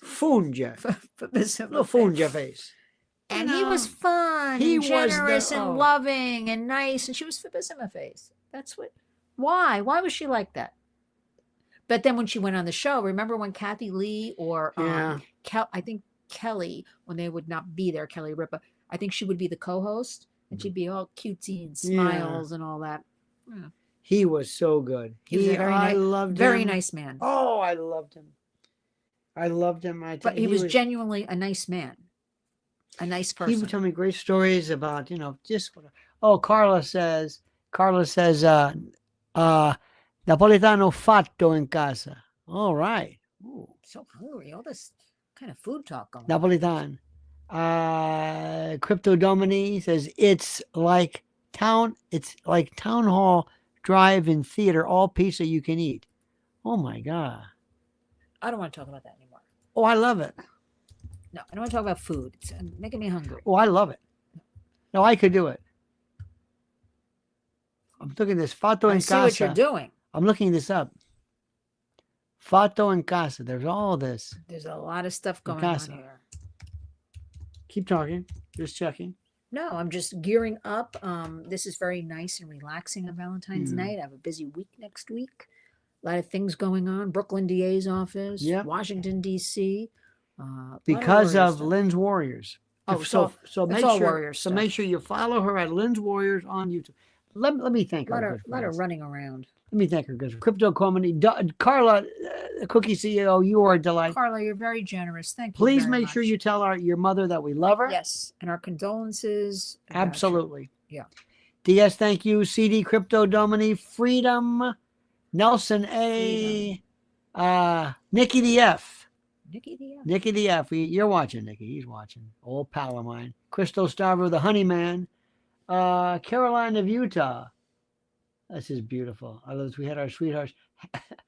Funja. Little Funja face. And he was fun, and generous, and loving, and nice. And she was Fibissima face. That's what. Why? Why was she like that? But then when she went on the show, remember when Kathy Lee or Yeah. I think Kelly, when they would not be there, Kelly Ripa, I think she would be the co-host, and she'd be all cutesy and smiles and all that. Yeah. He was so good. He was a I loved very him. nice man. Oh, I loved him. I loved him. But he was genuinely a nice man, a nice person. He would tell me great stories about, just what. Oh, Carla says, Napolitano fatto in casa. All right. Ooh. So hungry. All this kind of food talk going Napolitan. Crypto Domini says it's like town hall drive-in theater, all pizza you can eat. Oh my God. I don't want to talk about that anymore. Oh, I love it. No, I don't want to talk about food. It's making me hungry. Oh, I love it. No, I could do it. I'm looking at this Fatto in Casa. I see what you're doing. I'm looking this up. Fatto in Casa. There's all this. There's a lot of stuff going on here. Keep talking. Just checking. No, I'm just gearing up. This is very nice and relaxing on Valentine's night. I have a busy week next week. A lot of things going on. Brooklyn DA's office. Yep. Washington, D.C. Because of Lynn's Warriors. Oh, so make all sure. Warriors So stuff. make sure you follow her at Lynn's Warriors on YouTube. Let me thank her. A lot of running around. Let me thank her because Crypto Comedy. Carla, Cookie CEO, you are a delight. Carla, you're very generous. Thank you. Please make sure you tell your mother that we love her. Yes, and our condolences. Absolutely. Yeah. DS, thank you. CD, Crypto Domini, Freedom, Nelson A, Nikki DF. Nikki DF. You're watching, Nikki. He's watching. Old pal of mine. Crystal Stavro, the Honey Man. Caroline of Utah. This is beautiful. I love this. We had our sweethearts.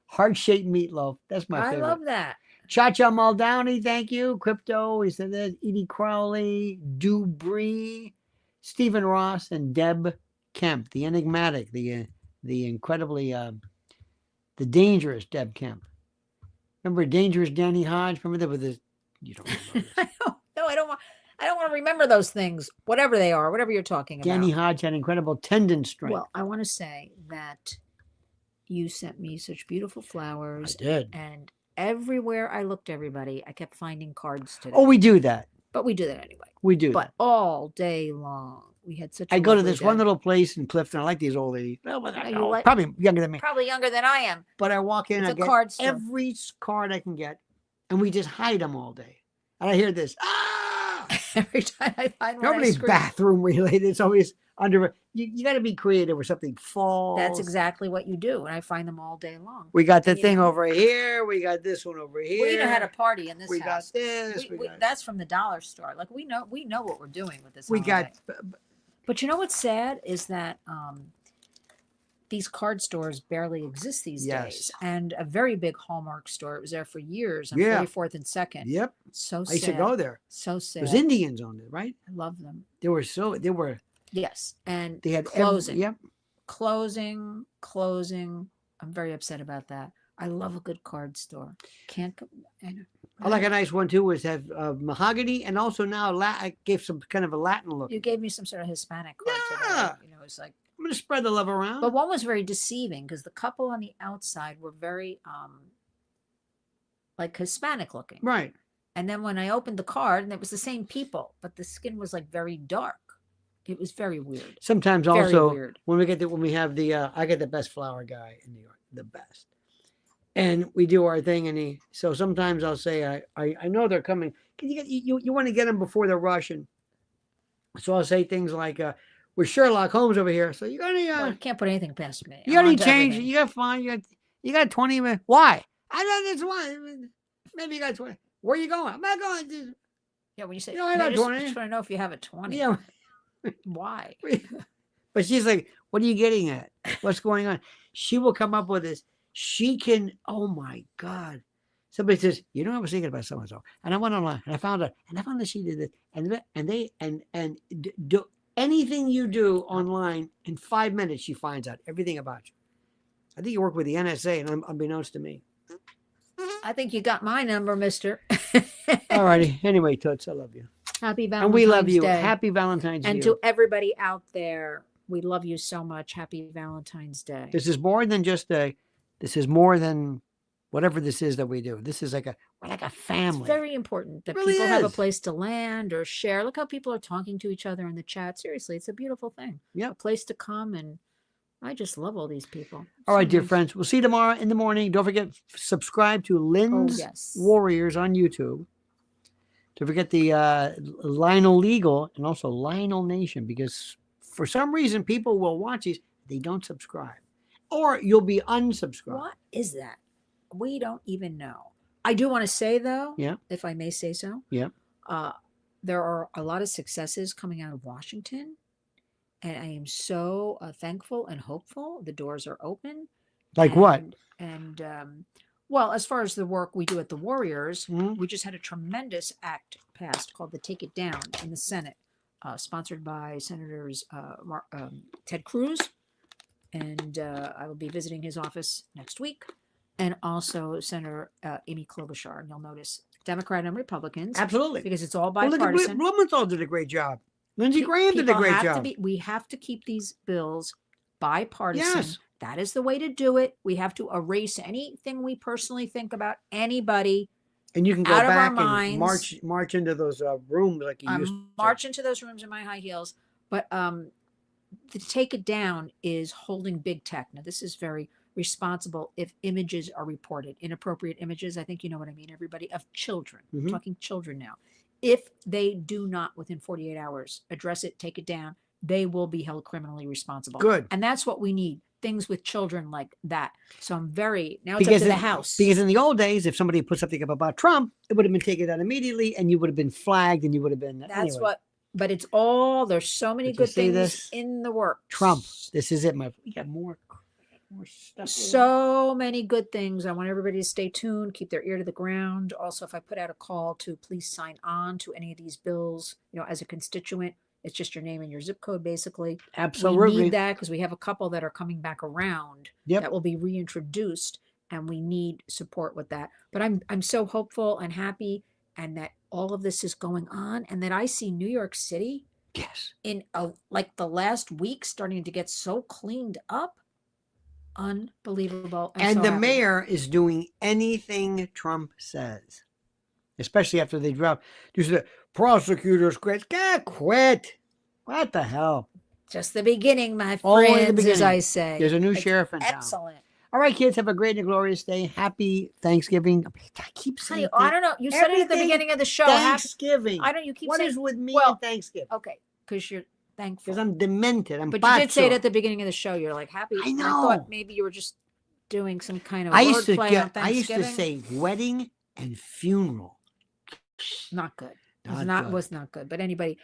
Heart-shaped meatloaf. That's my favorite. I love that. Cha-Cha Muldowney, thank you. Crypto, he said that. Edie Crowley, Dubree, Stephen Ross, and Deb Kemp, the enigmatic, the incredibly, the dangerous Deb Kemp. Remember Dangerous Danny Hodge? Remember that with his, you don't remember this. No, I don't want to remember those things, whatever they are, whatever you're talking about. Danny Hodge had incredible tendon strength. Well, I want to say that you sent me such beautiful flowers. I did. And everywhere I looked, everybody, I kept finding cards today. Oh, we do that. But we do that anyway. We do. But all day long, we had such. I go to this one little place in Clifton. I like these old ladies. Probably younger than me. Probably younger than I am. But I walk in, it's I get card store. Every card I can get, and we just hide them all day. And I hear this. Every time I find one, nobody's bathroom related. It's always under. You got to be creative where something falls. That's exactly what you do, and I find them all day long. We got the thing over here. We got this one over here. We even had a party in this house. We got this. That's from the dollar store. Like we know what we're doing with this. We got. But you know what's sad is that these card stores barely exist these days. And a very big Hallmark store. It was there for years on 44th and 2nd. Yep. So sad. I used to go there. So sad. There's Indians on it, right? I love them. They were. Yes. And they had closing. Yep. Closing. I'm very upset about that. I love a good card store. I like a nice one too, which has mahogany and also now I gave some kind of a Latin look. You gave me some sort of Hispanic card today. It's like I'm going to spread the love around. But one was very deceiving because the couple on the outside were very like Hispanic looking. Right. And then when I opened the card, and it was the same people, but the skin was like very dark. It was very weird. Sometimes also when we have the I get the best flower guy in New York, the best. And we do our thing, and so sometimes I'll say, I know they're coming. You want to get them before they're rushing. So I'll say things like, we're Sherlock Holmes over here. So you're gonna well, you can't put anything past me. You got any change? You got fine. You got 20 minutes. Why? I know this one. Maybe you got 20. Where are you going? I'm not going to. Yeah, when you say I got 20. I just want to know if you have a 20. Yeah. Why? But she's like, what are you getting at? What's going on? She will come up with this. She can, oh my God. Somebody says, I was thinking about so-and-so. And I went online and I found out, that she did this. And do anything you do online in 5 minutes, she finds out everything about you. I think you work with the NSA, and unbeknownst to me. I think you got my number, mister. All righty. Anyway, Toots, I love you. Happy Valentine's Day. And we love you. Happy Valentine's Day. And to everybody out there, We love you so much. Happy Valentine's Day. This is more than just this is more than whatever this is that we do. This is we're like a family. It's very important that really people have a is. place to land or share. Look how people are talking to each other in the chat. Seriously, it's a beautiful thing. Yep. A place to come, and I just love all these people. All right, dear nice. friends. We'll see you tomorrow in the morning. Don't forget, subscribe to Lynn's Warriors on YouTube. Don't forget the Lionel Legal and also Lionel Nation, because for some reason people will watch these, they don't subscribe. Or you'll be unsubscribed. What is that? We don't even know. I do want to say, though, yeah, if I may say so, yeah, there are a lot of successes coming out of Washington, and I am so thankful and hopeful. The doors are open. Like what? And well, as far as the work we do at the Warriors, we just had a tremendous act passed called the Take It Down in the Senate, sponsored by Senators Ted Cruz, and I will be visiting his office next week, and also Senator Amy Klobuchar. And you'll notice Democrat and Republicans. Absolutely. Because it's all bipartisan. Blumenthal did a great job. Lindsey Graham did a great job. We have to keep these bills bipartisan. Yes. That is the way to do it. We have to erase anything we personally think about anybody. And you can go out back of our and minds. march into those rooms like you used to. March into those rooms in my high heels. But to take it down is holding big tech. Now, this is very responsible if images are reported, inappropriate images. I think you know what I mean, everybody, of children. I'm talking children now. If they do not, within 48 hours, address it, take it down, they will be held criminally responsible. Good. And that's what we need. Things with children like that. So I'm very, now it's up to the House. Because in the old days, if somebody put something up about Trump, it would have been taken down immediately and you would have been flagged and you would have been. That's anyway. what, but it's all, there's so many good things in the works. Trump, this is it. We got more stuff. So many good things. I want everybody to stay tuned, keep their ear to the ground. Also, if I put out a call to please sign on to any of these bills, as a constituent, it's just your name and your zip code, basically. Absolutely. We need that because we have a couple that are coming back around that will be reintroduced, and we need support with that. But I'm so hopeful and happy, and that all of this is going on, and that I see New York City, in like the last week, starting to get so cleaned up. Unbelievable. And the mayor is doing anything Trump says, especially after they dropped. The prosecutors quit. Quit. What the hell? Just the beginning, my friends, as I say. There's a new sheriff in town. Excellent. All right, kids, have a great and glorious day. Happy Thanksgiving. I keep saying I don't know. You said it at the beginning of the show. Thanksgiving. I don't. You keep saying. What is with me and Thanksgiving? Okay, because you're thankful. Because I'm demented. But you did say it at the beginning of the show. You're like happy. I know. I thought maybe you were just doing some kind of wordplay on Thanksgiving. I used to say wedding and funeral. Not good. Was not good. But anybody.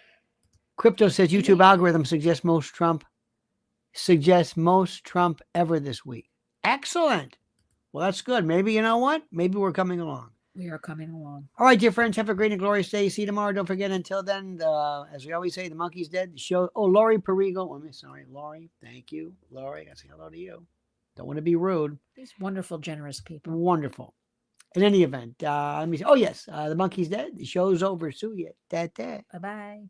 Crypto says YouTube algorithm suggests most Trump ever this week. Excellent. Well, that's good. Maybe, you know what? Maybe we're coming along. We are coming along. All right, dear friends, have a great and glorious day. See you tomorrow. Don't forget, until then, as we always say, the monkey's dead. The show. Oh, Lori Perigo. Lori. Thank you. Lori, I gotta say hello to you. Don't want to be rude. These wonderful, generous people. Wonderful. In any event, let me say, the monkey's dead. The show's over. See you. Bye-bye.